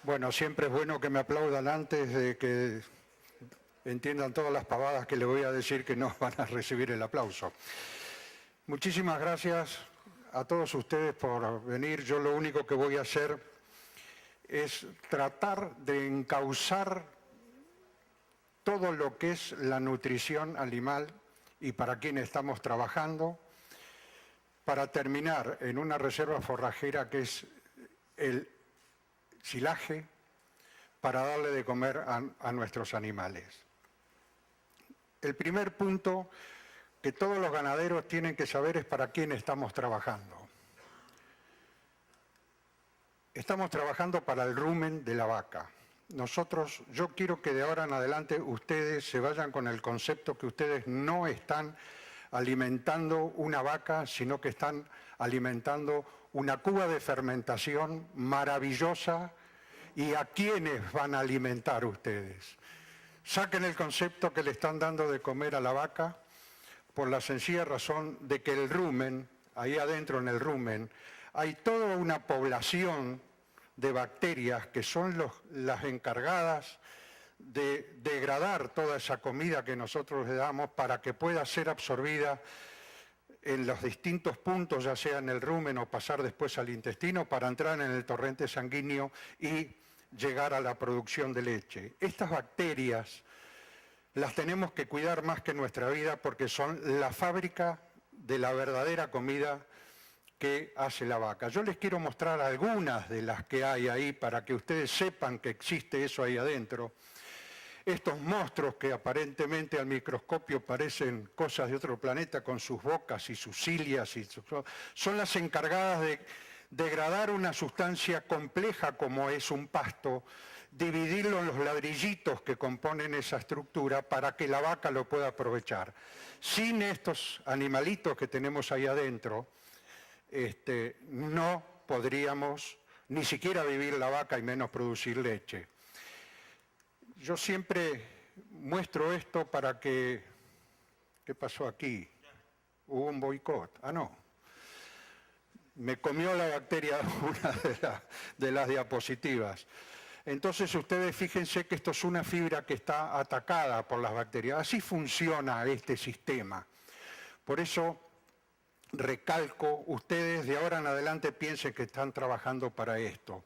Bueno, siempre es bueno que me aplaudan antes de que entiendan todas las pavadas que les voy a decir que no van a recibir el aplauso. Muchísimas gracias a todos ustedes por venir. Yo lo único que voy a hacer es tratar de encauzar todo lo que es la nutrición animal y para quién estamos trabajando, para terminar en una reserva forrajera que es el silaje para darle de comer a nuestros animales. El primer punto que todos los ganaderos tienen que saber es para quién estamos trabajando. Estamos trabajando para el rumen de la vaca. Yo quiero que de ahora en adelante ustedes se vayan con el concepto que ustedes no están alimentando una vaca, sino que están alimentando una cuba de fermentación maravillosa. ¿Y a quiénes van a alimentar ustedes? Saquen el concepto que le están dando de comer a la vaca por la sencilla razón de que el rumen, ahí adentro en el rumen, hay toda una población de bacterias que son las encargadas de degradar toda esa comida que nosotros le damos para que pueda ser absorbida en los distintos puntos, ya sea en el rumen o pasar después al intestino, para entrar en el torrente sanguíneo y llegar a la producción de leche. Estas bacterias las tenemos que cuidar más que nuestra vida porque son la fábrica de la verdadera comida que hace la vaca. Yo les quiero mostrar algunas de las que hay ahí para que ustedes sepan que existe eso ahí adentro. Estos monstruos que aparentemente al microscopio parecen cosas de otro planeta con sus bocas y sus cilias, son las encargadas de degradar una sustancia compleja como es un pasto, dividirlo en los ladrillitos que componen esa estructura para que la vaca lo pueda aprovechar. Sin estos animalitos que tenemos ahí adentro, no podríamos ni siquiera vivir la vaca y menos producir leche. Yo siempre muestro esto para que... ¿Qué pasó aquí? Hubo un boicot. Ah, no. Me comió la bacteria una de las diapositivas. Entonces ustedes fíjense que esto es una fibra que está atacada por las bacterias. Así funciona este sistema. Por eso recalco, ustedes de ahora en adelante piensen que están trabajando para esto.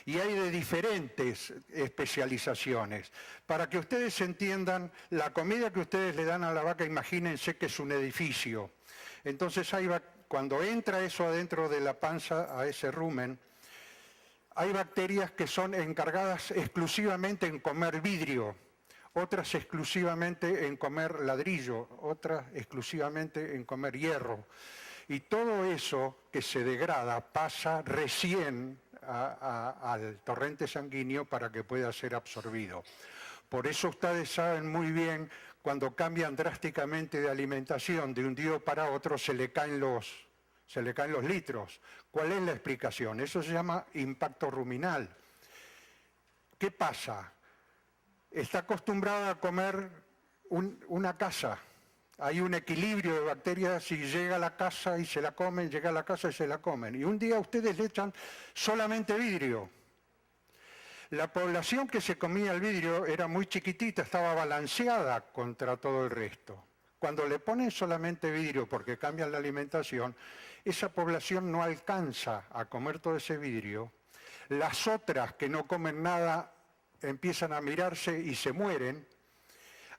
Y hay de diferentes especializaciones. Para que ustedes entiendan, la comida que ustedes le dan a la vaca, imagínense que es un edificio. Entonces cuando entra eso adentro de la panza, a ese rumen, hay bacterias que son encargadas exclusivamente en comer vidrio, otras exclusivamente en comer ladrillo, otras exclusivamente en comer hierro. Y todo eso que se degrada pasa recién al torrente sanguíneo para que pueda ser absorbido. Por eso ustedes saben muy bien, cuando cambian drásticamente de alimentación de un día para otro, se le caen los litros. ¿Cuál es la explicación? Eso se llama impacto ruminal. ¿Qué pasa? Está acostumbrada a comer una casa. Hay un equilibrio de bacterias y llega a la casa y se la comen, llega a la casa y se la comen. Y un día ustedes le echan solamente vidrio. La población que se comía el vidrio era muy chiquitita, estaba balanceada contra todo el resto. Cuando le ponen solamente vidrio porque cambian la alimentación, esa población no alcanza a comer todo ese vidrio. Las otras que no comen nada empiezan a mirarse y se mueren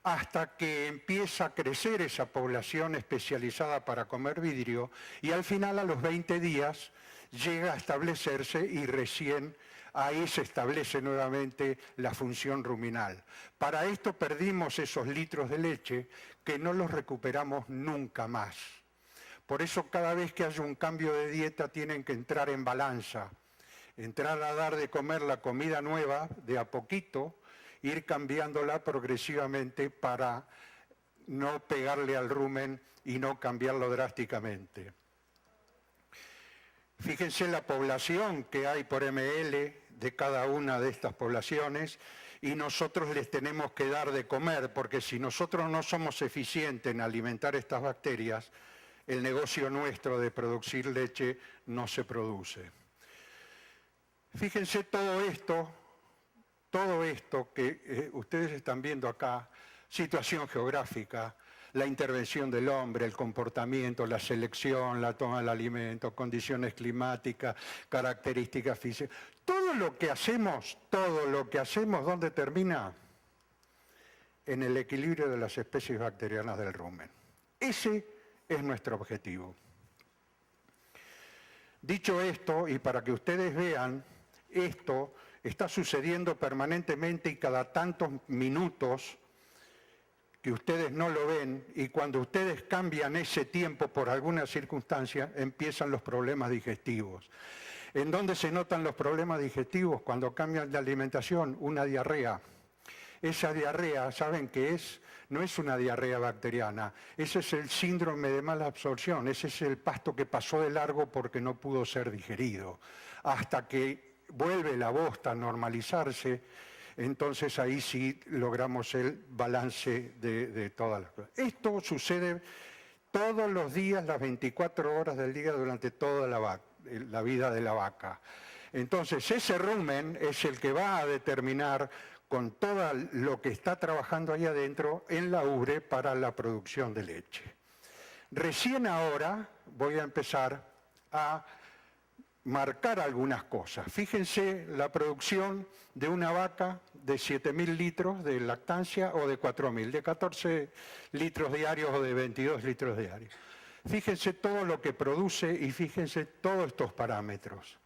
hasta que empieza a crecer esa población especializada para comer vidrio y al final a los 20 días llega a establecerse y recién ahí se establece nuevamente la función ruminal. Para esto perdimos esos litros de leche que no los recuperamos nunca más. Por eso cada vez que haya un cambio de dieta tienen que entrar en balanza, entrar a dar de comer la comida nueva de a poquito, ir cambiándola progresivamente para no pegarle al rumen y no cambiarlo drásticamente. Fíjense la población que hay por ml de cada una de estas poblaciones y nosotros les tenemos que dar de comer, porque si nosotros no somos eficientes en alimentar estas bacterias, el negocio nuestro de producir leche no se produce. Fíjense todo esto todo esto que ustedes están viendo acá, situación geográfica, la intervención del hombre, el comportamiento, la selección, la toma del alimento, condiciones climáticas, características físicas, todo lo que hacemos, ¿dónde termina? En el equilibrio de las especies bacterianas del rumen. Ese es nuestro objetivo. Dicho esto, y para que ustedes vean, esto está sucediendo permanentemente y cada tantos minutos que ustedes no lo ven, y cuando ustedes cambian ese tiempo por alguna circunstancia, empiezan los problemas digestivos. ¿En dónde se notan los problemas digestivos? Cuando cambian de alimentación, una diarrea. Esa diarrea, ¿saben qué es? No es una diarrea bacteriana, ese es el síndrome de mala absorción, ese es el pasto que pasó de largo porque no pudo ser digerido. Hasta que vuelve la bosta a normalizarse, entonces ahí sí logramos el balance de todas las cosas. Esto sucede todos los días, las 24 horas del día, durante toda la vida de la vaca. Entonces ese rumen es el que va a determinar con todo lo que está trabajando ahí adentro en la ubre para la producción de leche. Recién ahora voy a empezar a marcar algunas cosas. Fíjense la producción de una vaca de 7.000 litros de lactancia o de 4.000, de 14 litros diarios o de 22 litros diarios. Fíjense todo lo que produce y fíjense todos estos parámetros.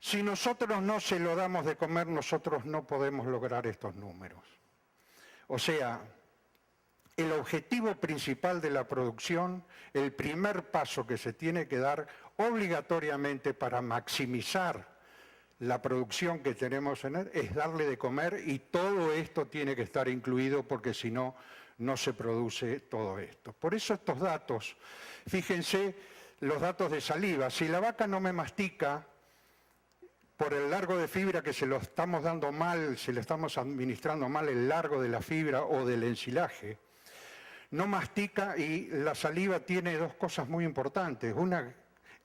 Si nosotros no se lo damos de comer, nosotros no podemos lograr estos números. O sea, el objetivo principal de la producción, el primer paso que se tiene que dar obligatoriamente para maximizar la producción que tenemos en él, es darle de comer, y todo esto tiene que estar incluido porque si no, no se produce todo esto. Por eso estos datos, fíjense los datos de saliva. Si la vaca no me mastica, por el largo de fibra que se lo estamos dando mal, se le estamos administrando mal el largo de la fibra o del ensilaje, no mastica, y la saliva tiene dos cosas muy importantes. Una,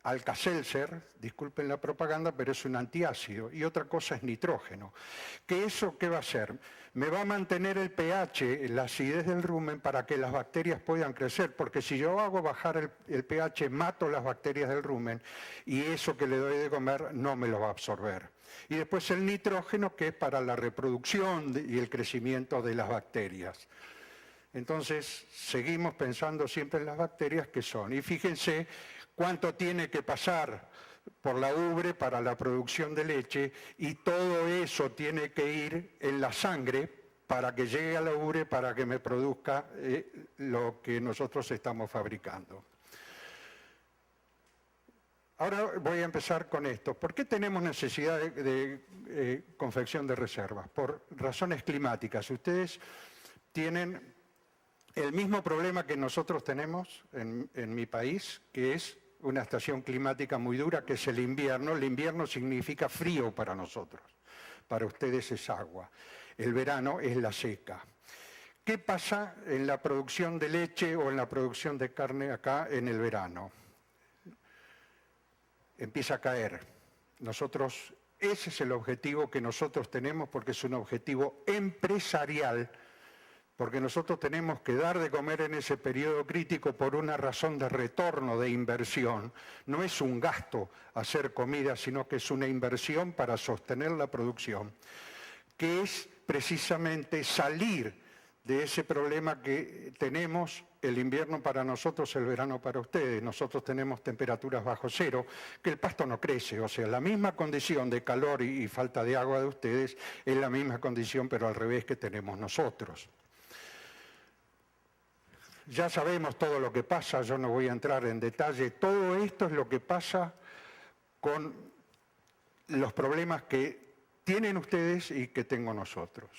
Alka-Seltzer, disculpen la propaganda, pero es un antiácido, y otra cosa es nitrógeno. ¿Eso qué va a hacer? Me va a mantener el pH, la acidez del rumen, para que las bacterias puedan crecer, porque si yo hago bajar el pH, mato las bacterias del rumen, y eso que le doy de comer no me lo va a absorber. Y después el nitrógeno, que es para la reproducción y el crecimiento de las bacterias. Entonces, seguimos pensando siempre en las bacterias que son. Y fíjense cuánto tiene que pasar por la ubre para la producción de leche, y todo eso tiene que ir en la sangre para que llegue a la ubre, para que me produzca lo que nosotros estamos fabricando. Ahora voy a empezar con esto. ¿Por qué tenemos necesidad de confección de reservas? Por razones climáticas. Ustedes tienen el mismo problema que nosotros tenemos en mi país, que es una estación climática muy dura, que es el invierno. El invierno significa frío para nosotros, para ustedes es agua. El verano es la seca. ¿Qué pasa en la producción de leche o en la producción de carne acá en el verano? Empieza a caer. Ese es el objetivo que nosotros tenemos, porque es un objetivo empresarial, porque nosotros tenemos que dar de comer en ese periodo crítico por una razón de retorno de inversión. No es un gasto hacer comida, sino que es una inversión para sostener la producción, que es precisamente salir de ese problema que tenemos, el invierno para nosotros, el verano para ustedes. Nosotros tenemos temperaturas bajo cero, que el pasto no crece. O sea, la misma condición de calor y falta de agua de ustedes es la misma condición, pero al revés, que tenemos nosotros. Ya sabemos todo lo que pasa, yo no voy a entrar en detalle. Todo esto es lo que pasa con los problemas que tienen ustedes y que tengo nosotros.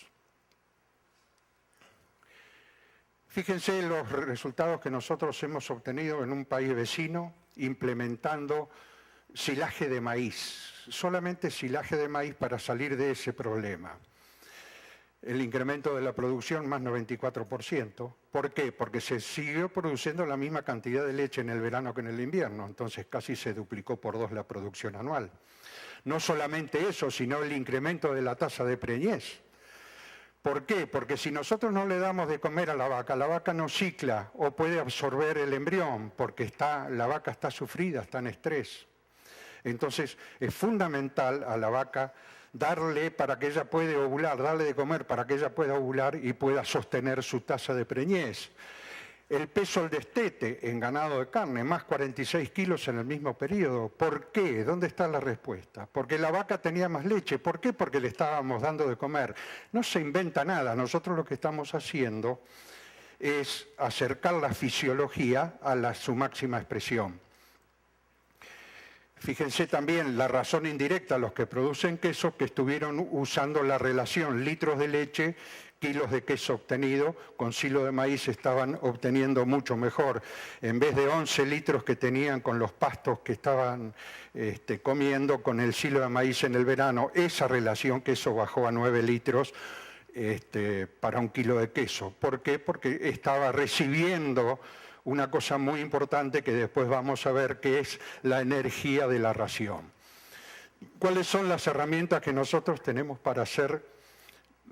Fíjense los resultados que nosotros hemos obtenido en un país vecino implementando silaje de maíz, solamente silaje de maíz para salir de ese problema. el incremento de la producción más 94%. ¿Por qué? Porque se siguió produciendo la misma cantidad de leche en el verano que en el invierno, entonces casi se duplicó por 2 la producción anual. No solamente eso, sino el incremento de la tasa de preñez. ¿Por qué? Porque si nosotros no le damos de comer a la vaca no cicla o puede absorber el embrión porque la vaca está sufrida, está en estrés. Entonces es fundamental a la vaca darle para que ella pueda ovular, darle de comer para que ella pueda ovular y pueda sostener su tasa de preñez. El peso al destete en ganado de carne, más 46 kilos en el mismo periodo. ¿Por qué? ¿Dónde está la respuesta? Porque la vaca tenía más leche. ¿Por qué? Porque le estábamos dando de comer. No se inventa nada. Nosotros lo que estamos haciendo es acercar la fisiología a su máxima expresión. Fíjense también la razón indirecta, los que producen queso, que estuvieron usando la relación litros de leche, kilos de queso obtenido, con silo de maíz estaban obteniendo mucho mejor. En vez de 11 litros que tenían con los pastos que estaban comiendo con el silo de maíz en el verano, esa relación queso bajó a 9 litros para un kilo de queso. ¿Por qué? Porque estaba recibiendo una cosa muy importante que después vamos a ver, que es la energía de la ración. ¿Cuáles son las herramientas que nosotros tenemos para hacer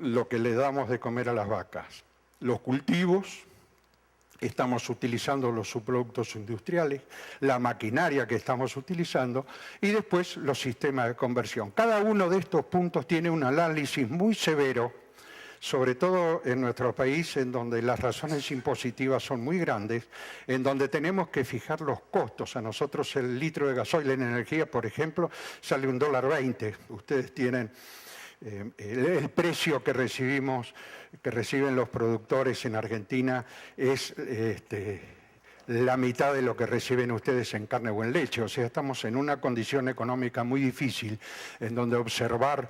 lo que le damos de comer a las vacas? Los cultivos, estamos utilizando los subproductos industriales, la maquinaria que estamos utilizando y después los sistemas de conversión. Cada uno de estos puntos tiene un análisis muy severo, sobre todo en nuestro país, en donde las razones impositivas son muy grandes, en donde tenemos que fijar los costos. A nosotros el litro de gasoil en energía, por ejemplo, sale $1.20. Ustedes tienen el precio que reciben los productores en Argentina es la mitad de lo que reciben ustedes en carne o en leche. O sea, estamos en una condición económica muy difícil, en donde observar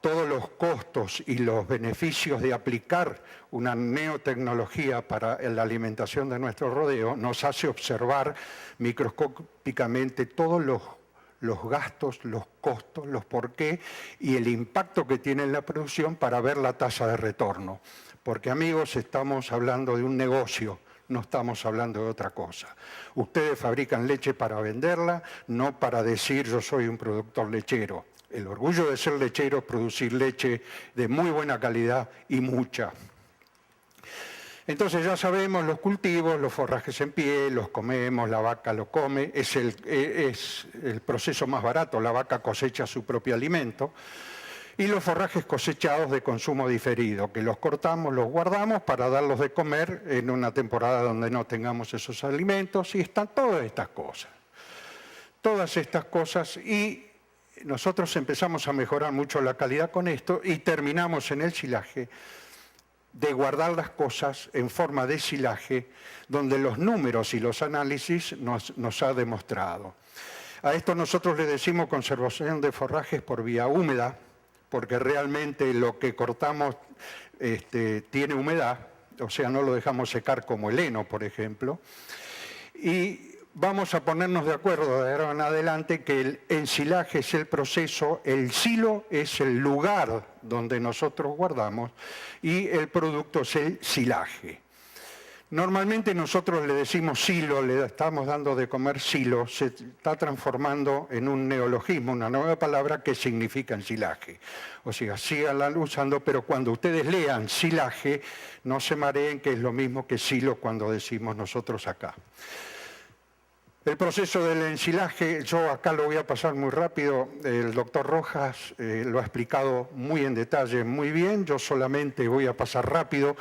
todos los costos y los beneficios de aplicar una neotecnología para la alimentación de nuestro rodeo nos hace observar microscópicamente todos los gastos, los costos, los por qué y el impacto que tiene en la producción para ver la tasa de retorno. Porque, amigos, estamos hablando de un negocio, no estamos hablando de otra cosa. Ustedes fabrican leche para venderla, no para decir yo soy un productor lechero. El orgullo de ser lechero es producir leche de muy buena calidad y mucha. Entonces ya sabemos los cultivos, los forrajes en pie, los comemos, la vaca lo come, es el proceso más barato, la vaca cosecha su propio alimento. Y los forrajes cosechados de consumo diferido, que los cortamos, los guardamos para darlos de comer en una temporada donde no tengamos esos alimentos, y están todas estas cosas. Todas estas cosas, y nosotros empezamos a mejorar mucho la calidad con esto y terminamos en el silaje de guardar las cosas en forma de silaje, donde los números y los análisis nos ha demostrado. A esto nosotros le decimos conservación de forrajes por vía húmeda, porque realmente lo que cortamos tiene humedad, o sea, no lo dejamos secar como el heno, por ejemplo, y vamos a ponernos de acuerdo de ahora en adelante que el ensilaje es el proceso, el silo es el lugar donde nosotros guardamos y el producto es el silaje. Normalmente nosotros le decimos silo, le estamos dando de comer silo, se está transformando en un neologismo, una nueva palabra que significa ensilaje. O sea, síganla usando, pero cuando ustedes lean silaje, no se mareen que es lo mismo que silo cuando decimos nosotros acá. El proceso del ensilaje, yo acá lo voy a pasar muy rápido, el doctor Rojas lo ha explicado muy en detalle, muy bien, yo solamente voy a pasar rápido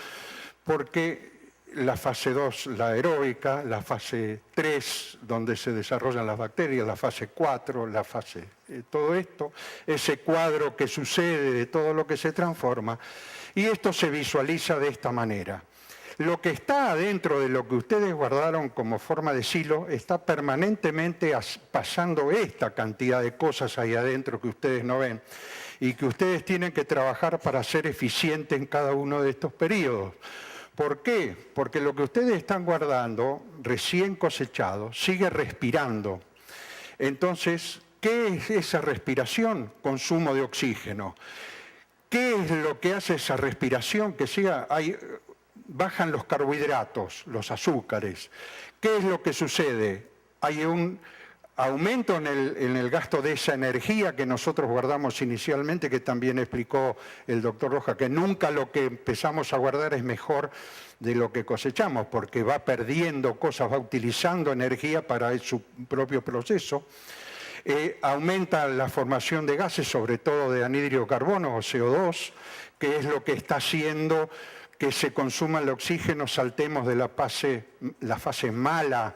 porque la fase 2, la aeróbica, la fase 3, donde se desarrollan las bacterias, la fase 4, la fase, todo esto, ese cuadro que sucede de todo lo que se transforma, y esto se visualiza de esta manera. Lo que está adentro de lo que ustedes guardaron como forma de silo está permanentemente pasando esta cantidad de cosas ahí adentro que ustedes no ven y que ustedes tienen que trabajar para ser eficientes en cada uno de estos periodos. ¿Por qué? Porque lo que ustedes están guardando, recién cosechado, sigue respirando. Entonces, ¿qué es esa respiración? Consumo de oxígeno. ¿Qué es lo que hace esa respiración? Que siga, bajan los carbohidratos, los azúcares. ¿Qué es lo que sucede? Hay un aumento en el gasto de esa energía que nosotros guardamos inicialmente, que también explicó el doctor Rojas, que nunca lo que empezamos a guardar es mejor de lo que cosechamos, porque va perdiendo cosas, va utilizando energía para su propio proceso. Aumenta la formación de gases, sobre todo de anhídrido carbono o CO2, que es lo que está haciendo que se consuma el oxígeno, saltemos de la fase mala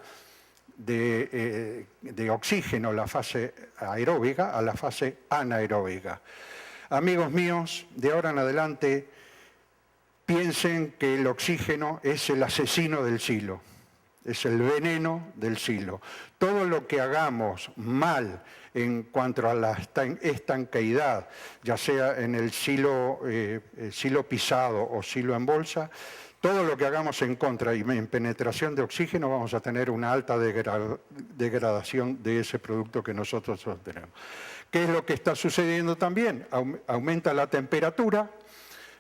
de oxígeno, la fase aeróbica, a la fase anaeróbica. Amigos míos, de ahora en adelante, piensen que el oxígeno es el asesino del silo, es el veneno del silo. Todo lo que hagamos mal en cuanto a la estanqueidad, ya sea en el silo pisado o silo en bolsa, todo lo que hagamos en contra y en penetración de oxígeno vamos a tener una alta degradación de ese producto que nosotros obtenemos. ¿Qué es lo que está sucediendo también? Aumenta la temperatura,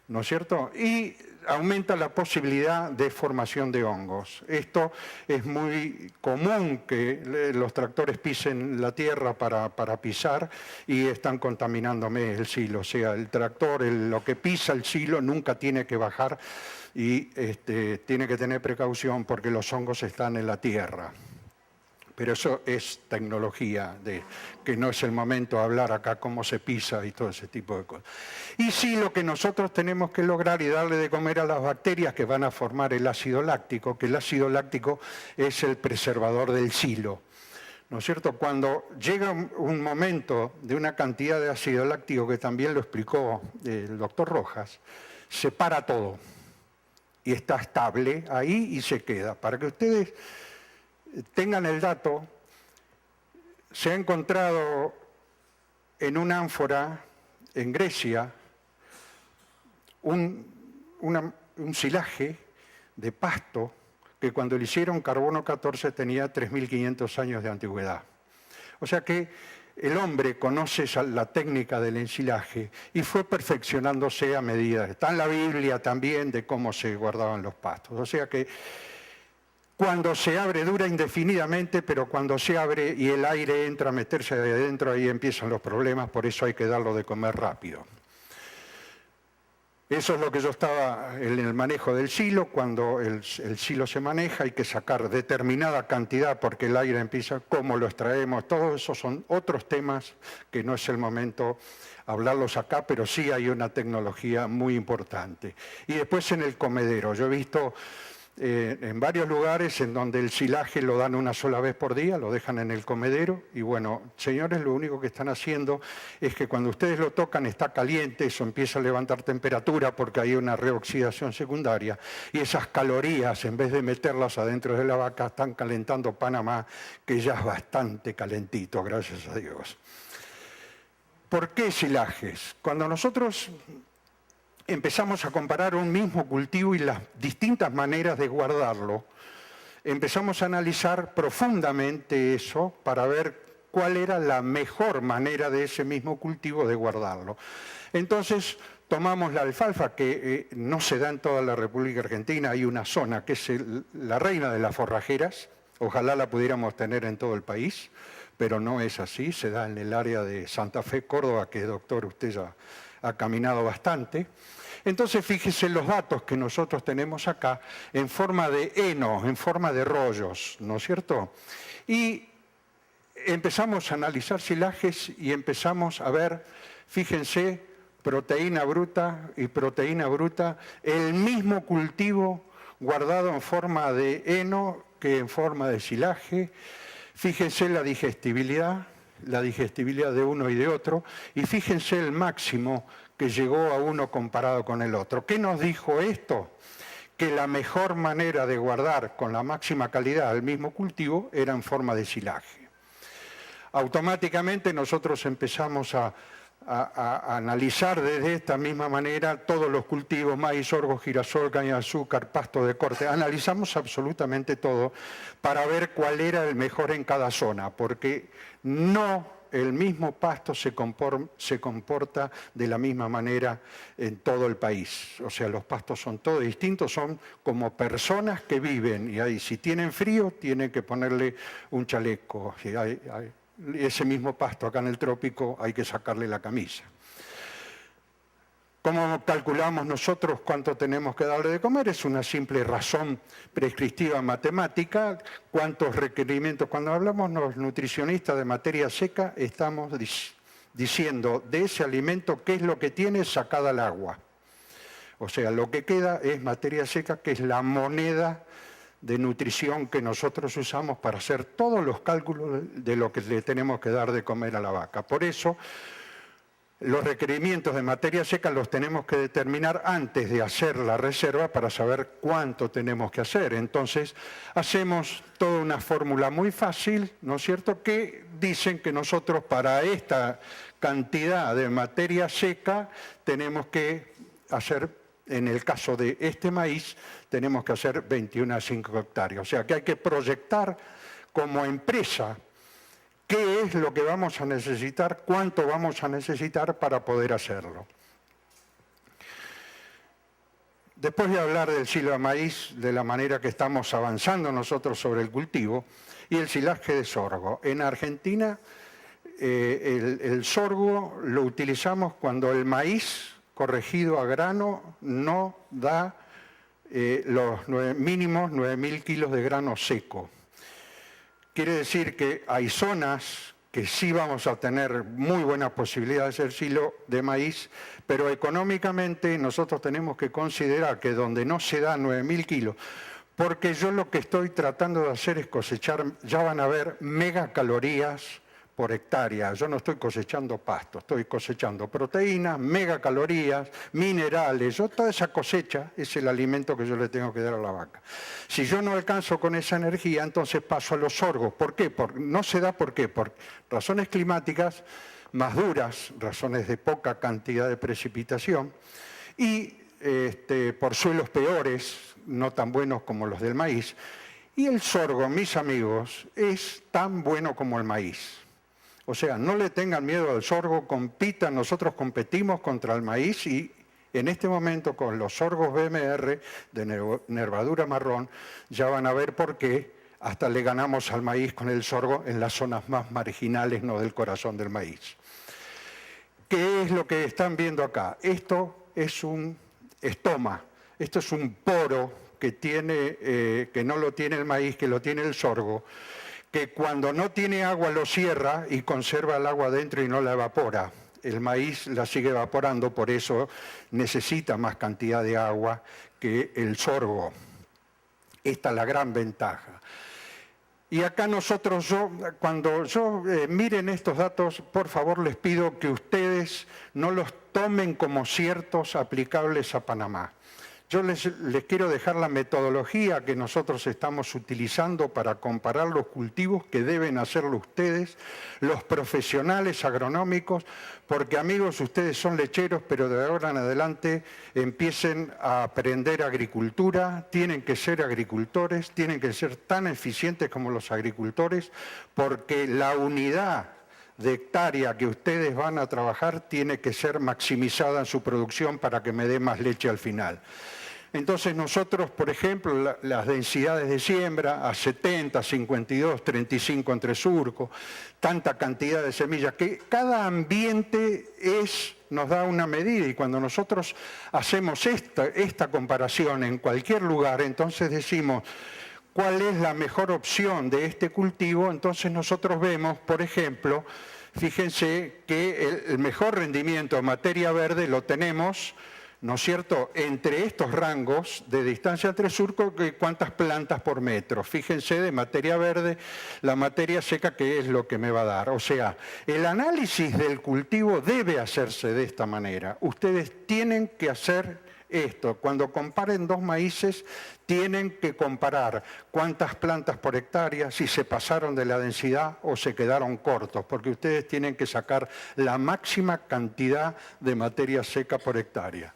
¿no es cierto? Y aumenta la posibilidad de formación de hongos. Esto es muy común que los tractores pisen la tierra para pisar y están contaminándome el silo. O sea, el tractor, lo que pisa el silo nunca tiene que bajar y tiene que tener precaución porque los hongos están en la tierra. Pero eso es tecnología, que no es el momento de hablar acá cómo se pisa y todo ese tipo de cosas. Y sí, lo que nosotros tenemos que lograr y darle de comer a las bacterias que van a formar el ácido láctico, que el ácido láctico es el preservador del silo. ¿No es cierto? Cuando llega un momento de una cantidad de ácido láctico, que también lo explicó el doctor Rojas, se para todo y está estable ahí y se queda. Para que ustedes tengan el dato, se ha encontrado en una ánfora en Grecia un silaje de pasto que cuando le hicieron carbono 14 tenía 3.500 años de antigüedad. O sea que el hombre conoce la técnica del ensilaje y fue perfeccionándose a medida. Está en la Biblia también de cómo se guardaban los pastos. O sea que cuando se abre dura indefinidamente, pero cuando se abre y el aire entra a meterse de adentro, ahí empiezan los problemas, por eso hay que darlo de comer rápido. Eso es lo que yo estaba en el manejo del silo. Cuando el silo se maneja hay que sacar determinada cantidad porque el aire empieza, cómo lo extraemos, todos esos son otros temas que no es el momento hablarlos acá, pero sí hay una tecnología muy importante. Y después en el comedero, yo he visto en varios lugares en donde el silaje lo dan una sola vez por día, lo dejan en el comedero y bueno, señores, lo único que están haciendo es que cuando ustedes lo tocan está caliente, eso empieza a levantar temperatura porque hay una reoxidación secundaria y esas calorías, en vez de meterlas adentro de la vaca, están calentando Panamá, que ya es bastante calentito, gracias a Dios. ¿Por qué silajes? Cuando nosotros empezamos a comparar un mismo cultivo y las distintas maneras de guardarlo, empezamos a analizar profundamente eso para ver cuál era la mejor manera de ese mismo cultivo de guardarlo. Entonces tomamos la alfalfa, que no se da en toda la República Argentina, hay una zona que es la reina de las forrajeras, ojalá la pudiéramos tener en todo el país, pero no es así, se da en el área de Santa Fe, Córdoba, que doctor usted ya ha caminado bastante. Entonces fíjese los datos que nosotros tenemos acá en forma de heno, en forma de rollos, ¿no es cierto? Y empezamos a analizar silajes y empezamos a ver, fíjense, proteína bruta y proteína bruta, el mismo cultivo guardado en forma de heno que en forma de silaje. Fíjense la digestibilidad de uno y de otro, y fíjense el máximo que llegó a uno comparado con el otro. ¿Qué nos dijo esto? Que la mejor manera de guardar con la máxima calidad el mismo cultivo era en forma de silaje. Automáticamente nosotros empezamos a analizar desde esta misma manera todos los cultivos, maíz, sorgo, girasol, caña de azúcar, pasto de corte. Analizamos absolutamente todo para ver cuál era el mejor en cada zona, porque no el mismo pasto se comporta de la misma manera en todo el país. O sea, los pastos son todos distintos, son como personas que viven y ahí, si tienen frío, tienen que ponerle un chaleco. Si ese mismo pasto acá en el trópico hay que sacarle la camisa. ¿Cómo calculamos nosotros cuánto tenemos que darle de comer? Es una simple razón prescriptiva matemática. ¿Cuántos requerimientos? Cuando hablamos los nutricionistas de materia seca, estamos diciendo de ese alimento qué es lo que tiene sacada el agua. O sea, lo que queda es materia seca, que es la moneda de nutrición que nosotros usamos para hacer todos los cálculos de lo que le tenemos que dar de comer a la vaca. Por eso, los requerimientos de materia seca los tenemos que determinar antes de hacer la reserva para saber cuánto tenemos que hacer. Entonces, hacemos toda una fórmula muy fácil, ¿no es cierto?, que dicen que nosotros para esta cantidad de materia seca tenemos que hacer, en el caso de este maíz, tenemos que hacer 21 a 5 hectáreas. O sea, que hay que proyectar como empresa qué es lo que vamos a necesitar, cuánto vamos a necesitar para poder hacerlo. Después de hablar del silo de maíz, de la manera que estamos avanzando nosotros sobre el cultivo, y el silaje de sorgo. En Argentina, el sorgo lo utilizamos cuando el maíz corregido a grano no da los mínimos 9.000 kilos de grano seco. Quiere decir que hay zonas que sí vamos a tener muy buenas posibilidades de hacer silo de maíz, pero económicamente nosotros tenemos que considerar que donde no se da 9.000 kilos, porque yo lo que estoy tratando de hacer es cosechar, ya van a ver, megacalorías por hectárea. Yo no estoy cosechando pasto, estoy cosechando proteínas, megacalorías, minerales. Toda esa cosecha es el alimento que yo le tengo que dar a la vaca. Si yo no alcanzo con esa energía, entonces paso a los sorgos. ¿Por qué? No se da, ¿por qué? Por razones climáticas más duras, razones de poca cantidad de precipitación y por suelos peores, no tan buenos como los del maíz. Y el sorgo, mis amigos, es tan bueno como el maíz. O sea, no le tengan miedo al sorgo, compitan, nosotros competimos contra el maíz y en este momento con los sorgos BMR de nervadura marrón ya van a ver por qué hasta le ganamos al maíz con el sorgo en las zonas más marginales, no del corazón del maíz. ¿Qué es lo que están viendo acá? Esto es un estoma, esto es un poro que no lo tiene el maíz, que lo tiene el sorgo, que cuando no tiene agua lo cierra y conserva el agua dentro y no la evapora. El maíz la sigue evaporando, por eso necesita más cantidad de agua que el sorgo. Esta es la gran ventaja. Y acá nosotros, cuando miren estos datos, por favor les pido que ustedes no los tomen como ciertos aplicables a Panamá. Yo les quiero dejar la metodología que nosotros estamos utilizando para comparar los cultivos que deben hacerlo ustedes, los profesionales agronómicos, porque amigos, ustedes son lecheros, pero de ahora en adelante empiecen a aprender agricultura, tienen que ser agricultores, tienen que ser tan eficientes como los agricultores, porque la unidad de hectárea que ustedes van a trabajar tiene que ser maximizada en su producción para que me dé más leche al final. Entonces nosotros, por ejemplo, las densidades de siembra a 70, 52, 35 entre surcos, tanta cantidad de semillas, que cada ambiente nos da una medida y cuando nosotros hacemos esta comparación en cualquier lugar, entonces decimos cuál es la mejor opción de este cultivo, entonces nosotros vemos, por ejemplo, fíjense que el mejor rendimiento en materia verde lo tenemos, ¿no es cierto?, entre estos rangos de distancia entre surcos, cuántas plantas por metro. Fíjense de materia verde, la materia seca, qué es lo que me va a dar. O sea, el análisis del cultivo debe hacerse de esta manera. Ustedes tienen que hacer esto. Cuando comparen dos maíces, tienen que comparar cuántas plantas por hectárea, si se pasaron de la densidad o se quedaron cortos, porque ustedes tienen que sacar la máxima cantidad de materia seca por hectárea.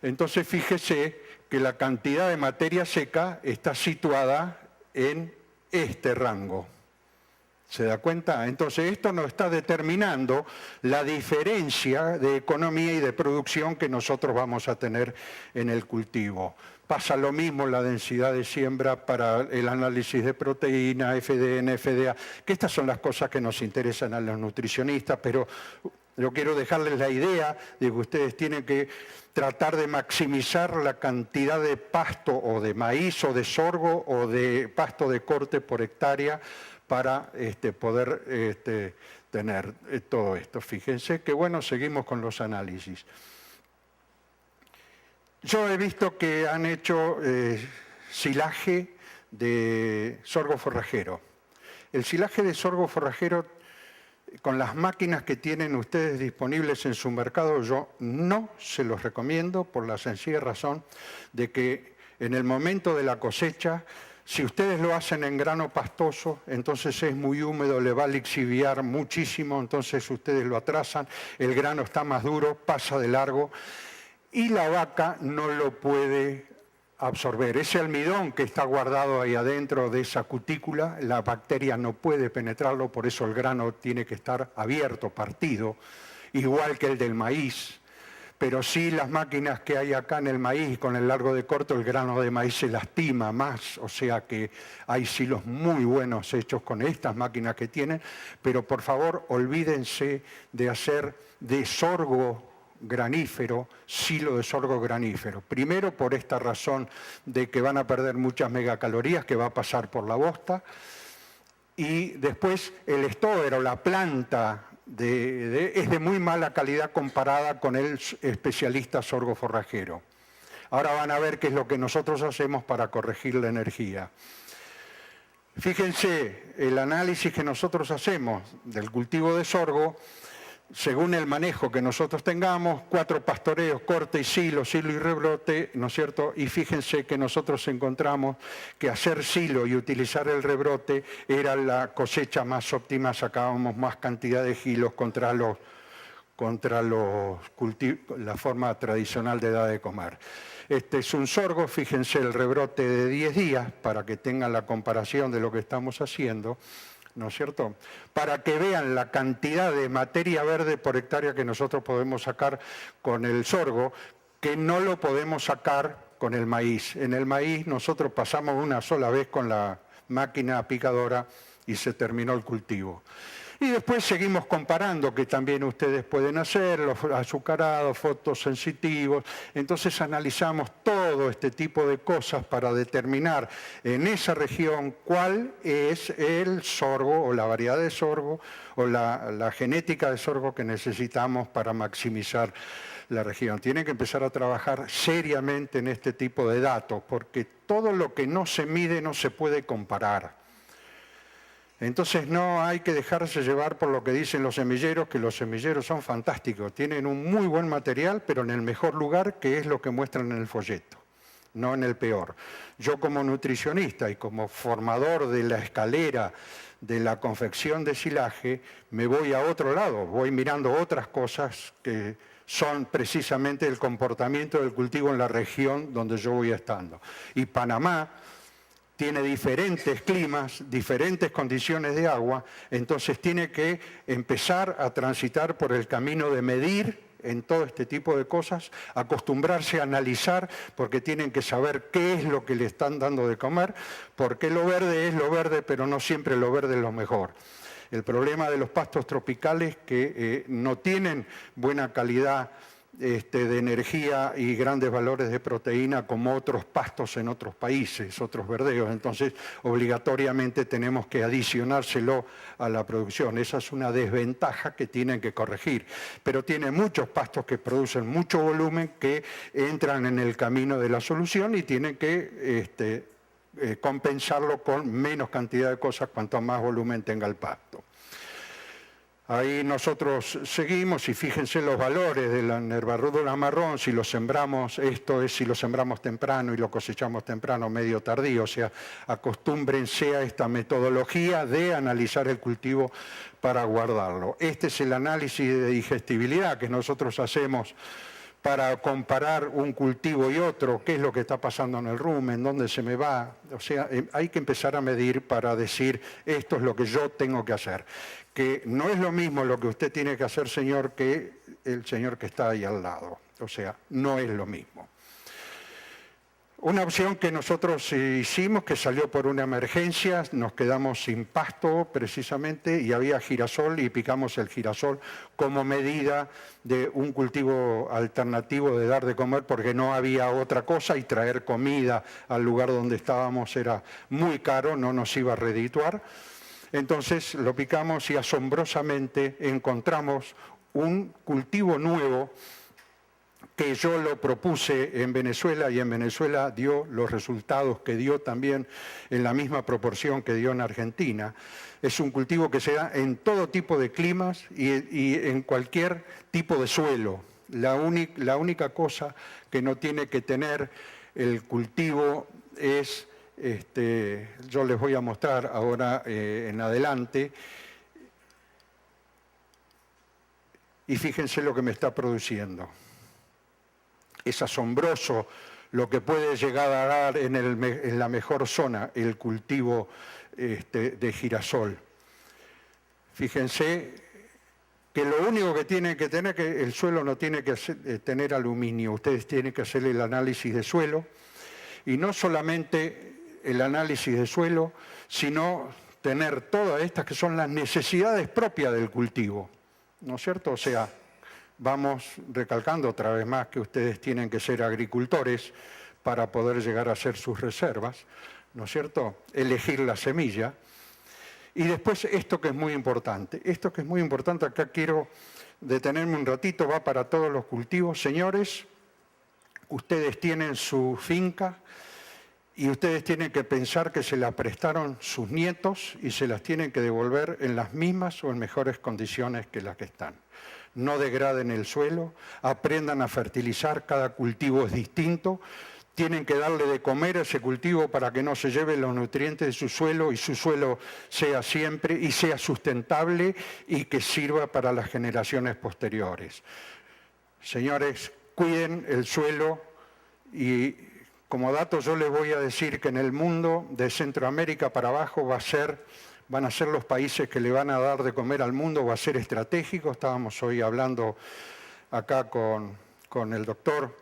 Entonces, fíjese que la cantidad de materia seca está situada en este rango. ¿Se da cuenta? Entonces esto nos está determinando la diferencia de economía y de producción que nosotros vamos a tener en el cultivo. Pasa lo mismo la densidad de siembra para el análisis de proteína, FDN, FDA, que estas son las cosas que nos interesan a los nutricionistas, pero yo quiero dejarles la idea de que ustedes tienen que tratar de maximizar la cantidad de pasto o de maíz o de sorgo o de pasto de corte por hectárea para poder tener todo esto. Fíjense que bueno, seguimos con los análisis. Yo he visto que han hecho silaje de sorgo forrajero. El silaje de sorgo forrajero, con las máquinas que tienen ustedes disponibles en su mercado, yo no se los recomiendo por la sencilla razón de que en el momento de la cosecha, si ustedes lo hacen en grano pastoso, entonces es muy húmedo, le va a lixiviar muchísimo, entonces ustedes lo atrasan, el grano está más duro, pasa de largo y la vaca no lo puede absorber. Ese almidón que está guardado ahí adentro de esa cutícula, la bacteria no puede penetrarlo, por eso el grano tiene que estar abierto, partido, igual que el del maíz. Pero sí las máquinas que hay acá en el maíz, con el largo de corto, el grano de maíz se lastima más, o sea que hay silos muy buenos hechos con estas máquinas que tienen, pero por favor olvídense de hacer de sorgo granífero, silo de sorgo granífero. Primero por esta razón de que van a perder muchas megacalorías que va a pasar por la bosta, y después el estóero, la planta, es de muy mala calidad comparada con el especialista sorgo forrajero. Ahora van a ver qué es lo que nosotros hacemos para corregir la energía. Fíjense, el análisis que nosotros hacemos del cultivo de sorgo, según el manejo que nosotros tengamos, 4 pastoreos, corte y silo y rebrote, ¿no es cierto? Y fíjense que nosotros encontramos que hacer silo y utilizar el rebrote era la cosecha más óptima, sacábamos más cantidad de kilos contra la forma tradicional de dar de comer. Este es un sorgo, fíjense el rebrote de 10 días, para que tengan la comparación de lo que estamos haciendo, ¿no es cierto? Para que vean la cantidad de materia verde por hectárea que nosotros podemos sacar con el sorgo, que no lo podemos sacar con el maíz. En el maíz nosotros pasamos una sola vez con la máquina picadora y se terminó el cultivo. Y después seguimos comparando, que también ustedes pueden hacer, los azucarados, fotosensitivos. Entonces analizamos todo este tipo de cosas para determinar en esa región cuál es el sorgo o la variedad de sorgo o la genética de sorgo que necesitamos para maximizar la región. Tienen que empezar a trabajar seriamente en este tipo de datos, porque todo lo que no se mide no se puede comparar. Entonces no hay que dejarse llevar por lo que dicen los semilleros, que los semilleros son fantásticos, tienen un muy buen material, pero en el mejor lugar, que es lo que muestran en el folleto, no en el peor. Yo como nutricionista y como formador de la escalera de la confección de silaje, me voy a otro lado, voy mirando otras cosas que son precisamente el comportamiento del cultivo en la región donde yo voy estando. Y Panamá tiene diferentes climas, diferentes condiciones de agua, entonces tiene que empezar a transitar por el camino de medir en todo este tipo de cosas, acostumbrarse a analizar, porque tienen que saber qué es lo que le están dando de comer, porque lo verde es lo verde, pero no siempre lo verde es lo mejor. El problema de los pastos tropicales que no tienen buena calidad de energía y grandes valores de proteína como otros pastos en otros países, otros verdeos. Entonces, obligatoriamente tenemos que adicionárselo a la producción. Esa es una desventaja que tienen que corregir. Pero tiene muchos pastos que producen mucho volumen que entran en el camino de la solución y tienen que compensarlo con menos cantidad de cosas cuanto más volumen tenga el pasto. Ahí nosotros seguimos y fíjense los valores del nervarrudo marrón, si lo sembramos, esto es si lo sembramos temprano y lo cosechamos temprano, medio tardío, o sea, acostúmbrense a esta metodología de analizar el cultivo para guardarlo. Este es el análisis de digestibilidad que nosotros hacemos para comparar un cultivo y otro, qué es lo que está pasando en el rumen, dónde se me va. O sea, hay que empezar a medir para decir, esto es lo que yo tengo que hacer. Que no es lo mismo lo que usted tiene que hacer, señor, que el señor que está ahí al lado. O sea, no es lo mismo. Una opción que nosotros hicimos, que salió por una emergencia, nos quedamos sin pasto precisamente y había girasol y picamos el girasol como medida de un cultivo alternativo de dar de comer porque no había otra cosa y traer comida al lugar donde estábamos era muy caro, no nos iba a redituar. Entonces lo picamos y asombrosamente encontramos un cultivo nuevo que yo lo propuse en Venezuela y en Venezuela dio los resultados que dio también en la misma proporción que dio en Argentina. Es un cultivo que se da en todo tipo de climas y en cualquier tipo de suelo. La única cosa que no tiene que tener el cultivo es, yo les voy a mostrar ahora en adelante, y fíjense lo que me está produciendo. Es asombroso lo que puede llegar a dar en la mejor zona el cultivo de girasol. Fíjense que lo único que tiene que tener, que el suelo no tiene que tener aluminio, ustedes tienen que hacer el análisis de suelo, y no solamente el análisis de suelo, sino tener todas estas que son las necesidades propias del cultivo, ¿no es cierto? O sea, vamos recalcando otra vez más que ustedes tienen que ser agricultores para poder llegar a hacer sus reservas, ¿no es cierto? Elegir la semilla. Y después esto que es muy importante. Esto que es muy importante, acá quiero detenerme un ratito, va para todos los cultivos. Señores, ustedes tienen su finca y ustedes tienen que pensar que se la prestaron sus nietos y se las tienen que devolver en las mismas o en mejores condiciones que las que están. No degraden el suelo, aprendan a fertilizar, cada cultivo es distinto, tienen que darle de comer a ese cultivo para que no se lleven los nutrientes de su suelo y su suelo sea siempre y sea sustentable y que sirva para las generaciones posteriores. Señores, cuiden el suelo y como dato yo les voy a decir que en el mundo de Centroamérica para abajo van a ser los países que le van a dar de comer al mundo, va a ser estratégico. Estábamos hoy hablando acá con el doctor,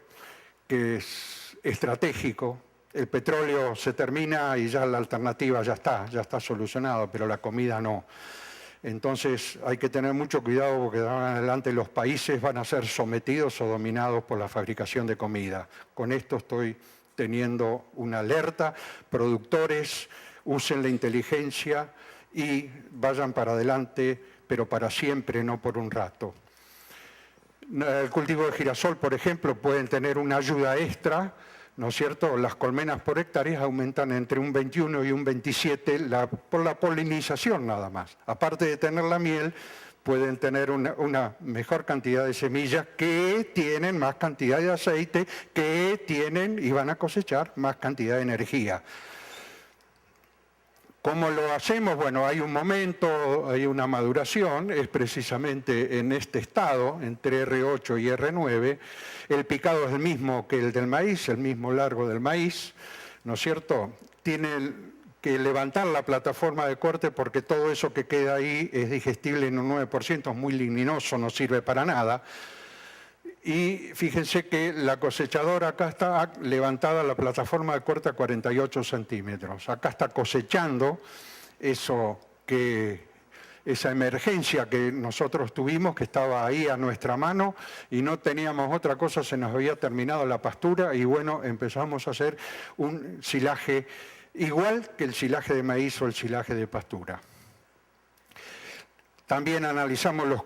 que es estratégico. El petróleo se termina y ya la alternativa ya está solucionado, pero la comida no. Entonces hay que tener mucho cuidado porque de ahora en adelante los países van a ser sometidos o dominados por la fabricación de comida. Con esto estoy teniendo una alerta. Productores, usen la inteligencia y vayan para adelante, pero para siempre, no por un rato. El cultivo de girasol, por ejemplo, pueden tener una ayuda extra, ¿no es cierto? Las colmenas por hectárea aumentan entre un 21 y un 27 por la polinización nada más. Aparte de tener la miel, pueden tener una mejor cantidad de semillas que tienen más cantidad de aceite, que tienen y van a cosechar más cantidad de energía. ¿Cómo lo hacemos? Bueno, hay un momento, hay una maduración, es precisamente en este estado, entre R8 y R9. El picado es el mismo que el del maíz, el mismo largo del maíz, ¿no es cierto? Tiene que levantar la plataforma de corte porque todo eso que queda ahí es digestible en un 9%, es muy lignoso, no sirve para nada. Y fíjense que la cosechadora acá está levantada la plataforma de corte a 48 centímetros. Acá está cosechando esa emergencia que nosotros tuvimos, que estaba ahí a nuestra mano y no teníamos otra cosa, se nos había terminado la pastura y bueno, empezamos a hacer un silaje igual que el silaje de maíz o el silaje de pastura. También analizamos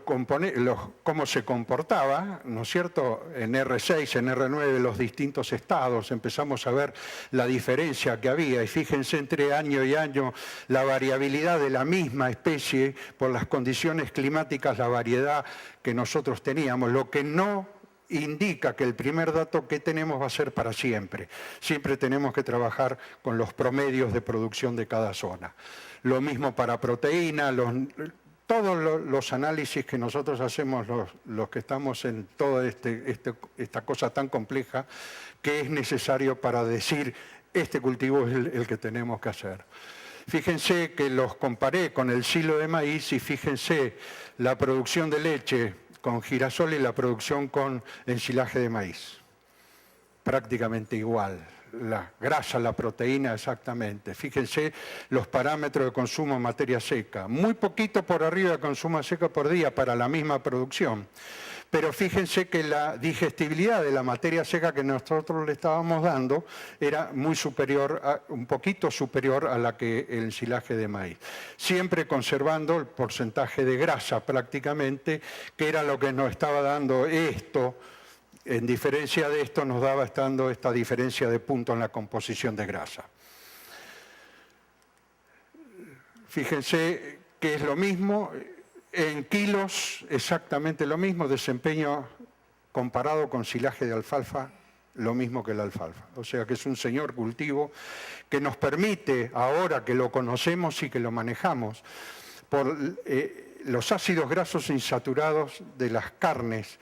cómo se comportaba, ¿no es cierto?, en R6, en R9, los distintos estados. Empezamos a ver la diferencia que había y fíjense entre año y año la variabilidad de la misma especie por las condiciones climáticas, la variedad que nosotros teníamos, lo que no indica que el primer dato que tenemos va a ser para siempre. Siempre tenemos que trabajar con los promedios de producción de cada zona. Lo mismo para proteína, todos los análisis que nosotros hacemos, los que estamos en toda esta cosa tan compleja, que es necesario para decir este cultivo es el que tenemos que hacer. Fíjense que los comparé con el silo de maíz y fíjense la producción de leche con girasol y la producción con ensilaje de maíz. Prácticamente igual. La grasa, la proteína, exactamente. Fíjense los parámetros de consumo en materia seca. Muy poquito por arriba de consumo seca por día para la misma producción. Pero fíjense que la digestibilidad de la materia seca que nosotros le estábamos dando era muy superior, un poquito superior a la que el ensilaje de maíz. Siempre conservando el porcentaje de grasa prácticamente, que era lo que nos estaba dando esto. En diferencia de esto nos daba esta diferencia de punto en la composición de grasa. Fíjense que es lo mismo. En kilos, exactamente lo mismo, desempeño comparado con silage de alfalfa, lo mismo que la alfalfa. O sea que es un señor cultivo que nos permite, ahora que lo conocemos y que lo manejamos, por los ácidos grasos insaturados de las carnes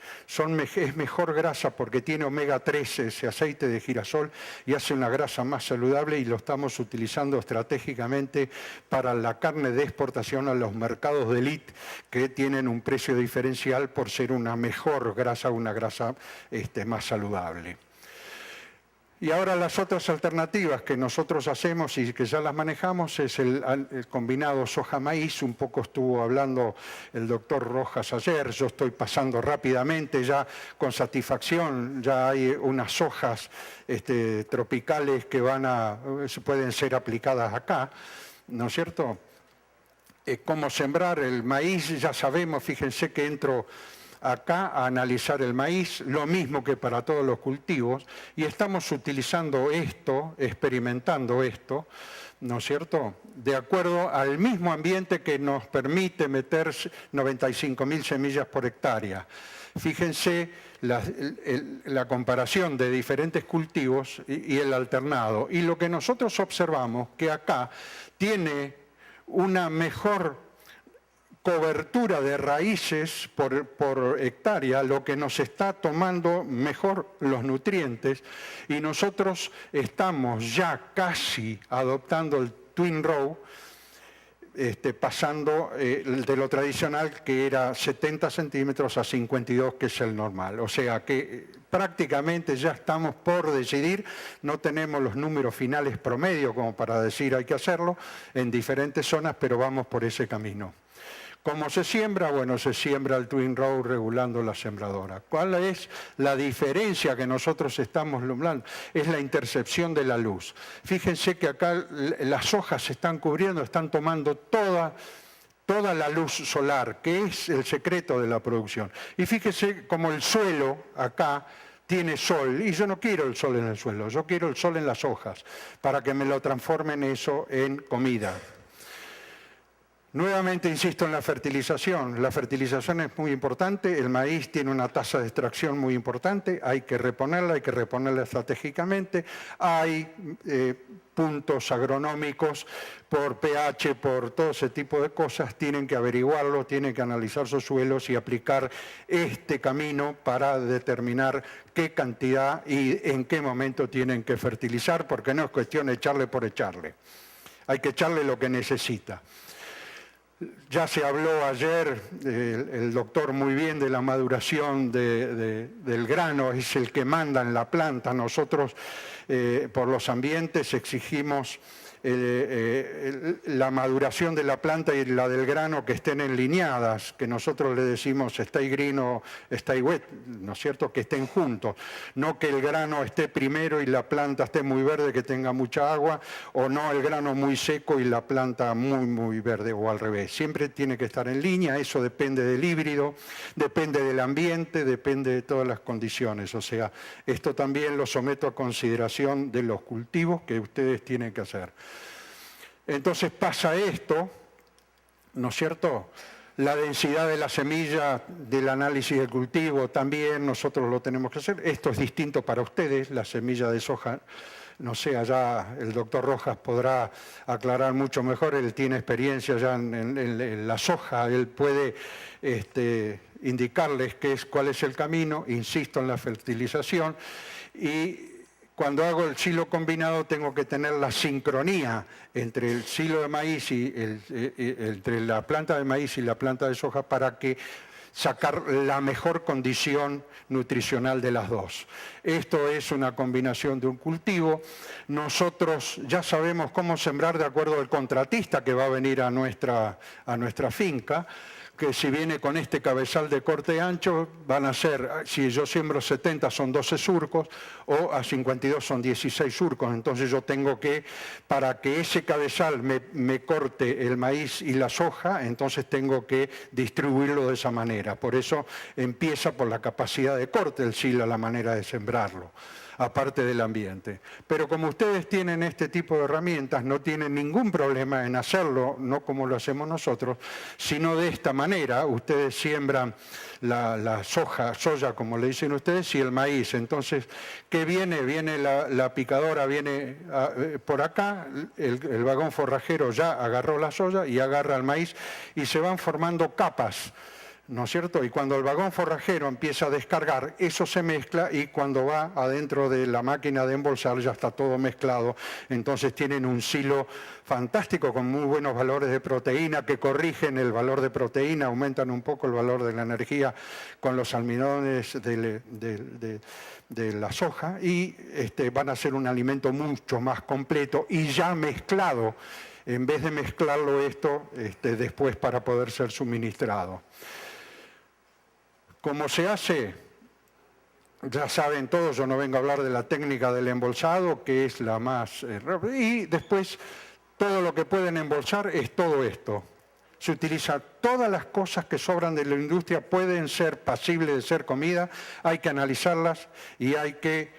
es mejor grasa porque tiene omega 3, ese aceite de girasol, y hace una grasa más saludable, y lo estamos utilizando estratégicamente para la carne de exportación a los mercados de élite, que tienen un precio diferencial por ser una mejor grasa, una grasa más saludable. Y ahora las otras alternativas que nosotros hacemos y que ya las manejamos es el combinado soja-maíz. Un poco estuvo hablando el doctor Rojas ayer, yo estoy pasando rápidamente ya con satisfacción. Ya hay unas sojas tropicales que pueden ser aplicadas acá, ¿no es cierto? Cómo sembrar el maíz, ya sabemos, fíjense que entro acá a analizar el maíz, lo mismo que para todos los cultivos, y estamos utilizando esto, experimentando esto, ¿no es cierto?, de acuerdo al mismo ambiente que nos permite meter 95.000 semillas por hectárea. Fíjense la comparación de diferentes cultivos y el alternado. Y lo que nosotros observamos, que acá tiene una mejor cobertura de raíces por hectárea, lo que nos está tomando mejor los nutrientes, y nosotros estamos ya casi adoptando el Twin Row, pasando de lo tradicional, que era 70 centímetros, a 52, que es el normal. O sea que prácticamente ya estamos por decidir, no tenemos los números finales promedio como para decir hay que hacerlo en diferentes zonas, pero vamos por ese camino. ¿Cómo se siembra? Bueno, se siembra el Twin Row regulando la sembradora. ¿Cuál es la diferencia que nosotros estamos logrando? Es la intercepción de la luz. Fíjense que acá las hojas se están cubriendo, están tomando toda la luz solar, que es el secreto de la producción. Y fíjense como el suelo acá tiene sol, y yo no quiero el sol en el suelo, yo quiero el sol en las hojas, para que me lo transformen eso en comida. Nuevamente insisto en la fertilización. La fertilización es muy importante, el maíz tiene una tasa de extracción muy importante, hay que reponerla estratégicamente. Hay puntos agronómicos por pH, por todo ese tipo de cosas, tienen que averiguarlo, tienen que analizar sus suelos y aplicar este camino para determinar qué cantidad y en qué momento tienen que fertilizar, porque no es cuestión de echarle por echarle, hay que echarle lo que necesita. Ya se habló ayer, el doctor muy bien, de la maduración del grano, es el que manda en la planta. Nosotros, por los ambientes, exigimos la maduración de la planta y la del grano que estén enlineadas, que nosotros le decimos stay green o stay wet, ¿no es cierto?, que estén juntos. No que el grano esté primero y la planta esté muy verde, que tenga mucha agua, o no el grano muy seco y la planta muy, muy verde, o al revés. Siempre tiene que estar en línea, eso depende del híbrido, depende del ambiente, depende de todas las condiciones. O sea, esto también lo someto a consideración de los cultivos que ustedes tienen que hacer. Entonces pasa esto, ¿no es cierto? La densidad de la semilla, del análisis del cultivo también nosotros lo tenemos que hacer. Esto es distinto para ustedes, la semilla de soja, no sé, allá el doctor Rojas podrá aclarar mucho mejor, él tiene experiencia ya en la soja, él puede indicarles cuál es el camino, insisto en la fertilización, y cuando hago el silo combinado tengo que tener la sincronía entre el silo de maíz y entre la planta de maíz y la planta de soja para que sacar la mejor condición nutricional de las dos. Esto es una combinación de un cultivo. Nosotros ya sabemos cómo sembrar de acuerdo al contratista que va a venir a nuestra finca, que si viene con este cabezal de corte ancho, van a ser, si yo siembro 70 son 12 surcos, o a 52 son 16 surcos. Entonces yo tengo que, para que ese cabezal me corte el maíz y la soja, entonces tengo que distribuirlo de esa manera. Por eso empieza por la capacidad de corte el silo, la manera de sembrarlo, aparte del ambiente. Pero como ustedes tienen este tipo de herramientas, no tienen ningún problema en hacerlo, no como lo hacemos nosotros, sino de esta manera. Ustedes siembran la soya, como le dicen ustedes, y el maíz. Entonces, ¿qué viene? Viene la picadora, viene por acá, el vagón forrajero ya agarró la soya y agarra el maíz, y se van formando capas, ¿no es cierto? Y cuando el vagón forrajero empieza a descargar, eso se mezcla, y cuando va adentro de la máquina de embolsar ya está todo mezclado. Entonces tienen un silo fantástico con muy buenos valores de proteína que corrigen el valor de proteína, aumentan un poco el valor de la energía con los almidones de la soja, y van a ser un alimento mucho más completo y ya mezclado, en vez de mezclarlo después para poder ser suministrado. ¿Cómo se hace? Ya saben todos, yo no vengo a hablar de la técnica del embolsado, que es la más rápida, y después todo lo que pueden embolsar es todo esto. Se utiliza todas las cosas que sobran de la industria, pueden ser pasibles de ser comida, hay que analizarlas y hay que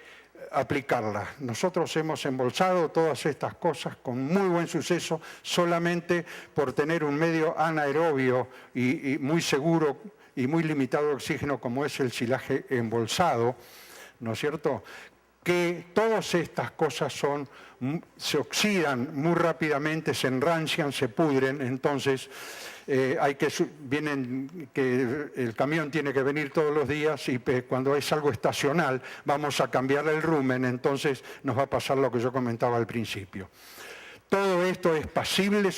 aplicarlas. Nosotros hemos embolsado todas estas cosas con muy buen suceso, solamente por tener un medio anaerobio y muy seguro y muy limitado de oxígeno, como es el silaje embolsado, ¿no es cierto? Que todas estas cosas se oxidan muy rápidamente, se enrancian, se pudren. Entonces el camión tiene que venir todos los días, y cuando es algo estacional vamos a cambiar el rumen, entonces nos va a pasar lo que yo comentaba al principio. Todo esto es pasible,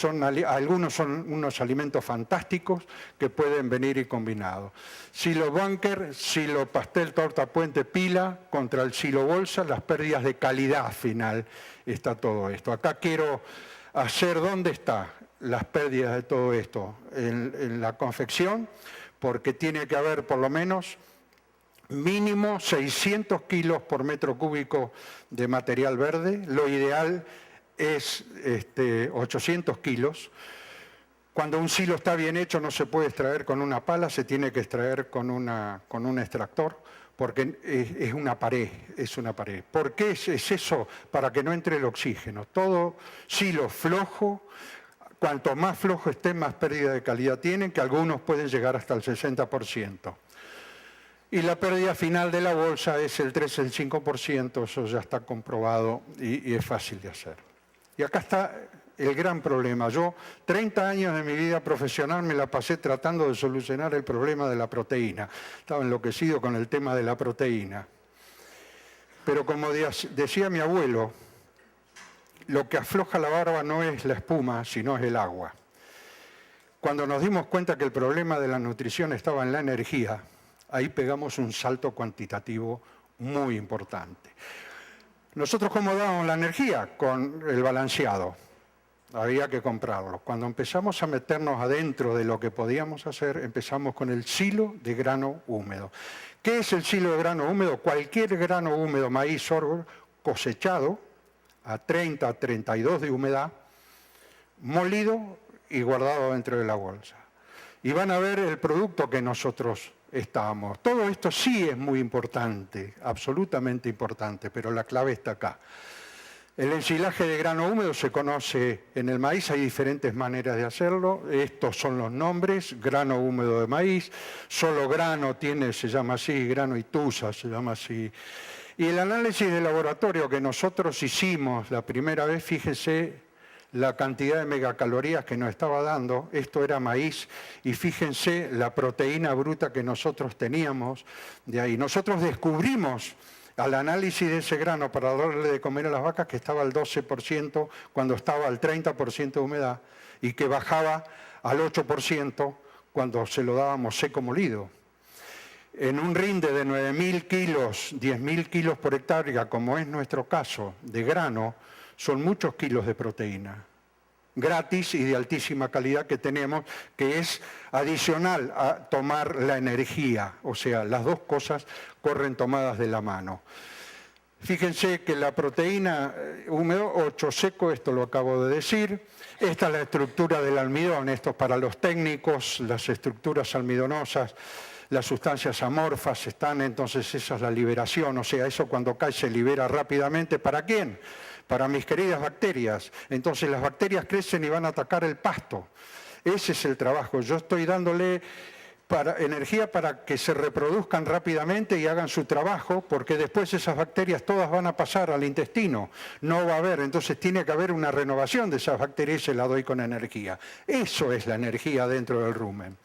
algunos son unos alimentos fantásticos que pueden venir y combinados. Silo bunker, silo pastel, torta, puente, pila, contra el silo bolsa, las pérdidas de calidad final, está todo esto. Acá quiero hacer dónde están las pérdidas de todo esto, en la confección, porque tiene que haber por lo menos mínimo 600 kilos por metro cúbico de material verde, lo ideal es 800 kilos. Cuando un silo está bien hecho no se puede extraer con una pala, se tiene que extraer con un extractor, porque es una pared, ¿Por qué es eso? Para que no entre el oxígeno. Todo silo flojo, cuanto más flojo esté, más pérdida de calidad tienen, que algunos pueden llegar hasta el 60%. Y la pérdida final de la bolsa es el 3, el 5%, eso ya está comprobado y es fácil de hacer. Y acá está el gran problema. Yo 30 años de mi vida profesional me la pasé tratando de solucionar el problema de la proteína. Estaba enloquecido con el tema de la proteína. Pero como decía mi abuelo, lo que afloja la barba no es la espuma, sino es el agua. Cuando nos dimos cuenta que el problema de la nutrición estaba en la energía, ahí pegamos un salto cuantitativo muy importante. Nosotros, ¿cómo dábamos la energía? Con el balanceado. Había que comprarlo. Cuando empezamos a meternos adentro de lo que podíamos hacer, empezamos con el silo de grano húmedo. ¿Qué es el silo de grano húmedo? Cualquier grano húmedo, maíz, sorgo, cosechado a 30, a 32 de humedad, molido y guardado dentro de la bolsa. Y van a ver el producto que nosotros estábamos. Todo esto sí es muy importante, absolutamente importante, pero la clave está acá. El ensilaje de grano húmedo se conoce en el maíz, hay diferentes maneras de hacerlo. Estos son los nombres: grano húmedo de maíz, solo grano tiene, se llama así, grano itusa se llama así. Y el análisis de laboratorio que nosotros hicimos la primera vez, fíjense la cantidad de megacalorías que nos estaba dando, esto era maíz, y fíjense la proteína bruta que nosotros teníamos de ahí. Nosotros descubrimos al análisis de ese grano para darle de comer a las vacas que estaba al 12% cuando estaba al 30% de humedad y que bajaba al 8% cuando se lo dábamos seco molido. En un rinde de 9.000 kilos, 10.000 kilos por hectárea, como es nuestro caso, de grano, son muchos kilos de proteína, gratis y de altísima calidad que tenemos, que es adicional a tomar la energía. O sea, las dos cosas corren tomadas de la mano. Fíjense que la proteína húmedo, 8 seco, esto lo acabo de decir. Esta es la estructura del almidón, esto es para los técnicos, las estructuras almidonosas. Las sustancias amorfas están, entonces esa es la liberación, o sea, eso cuando cae se libera rápidamente. ¿Para quién? Para mis queridas bacterias. Entonces las bacterias crecen y van a atacar el pasto. Ese es el trabajo. Yo estoy dándole energía para que se reproduzcan rápidamente y hagan su trabajo, porque después esas bacterias todas van a pasar al intestino. No va a haber, entonces tiene que haber una renovación de esas bacterias y se la doy con energía. Eso es la energía dentro del rumen.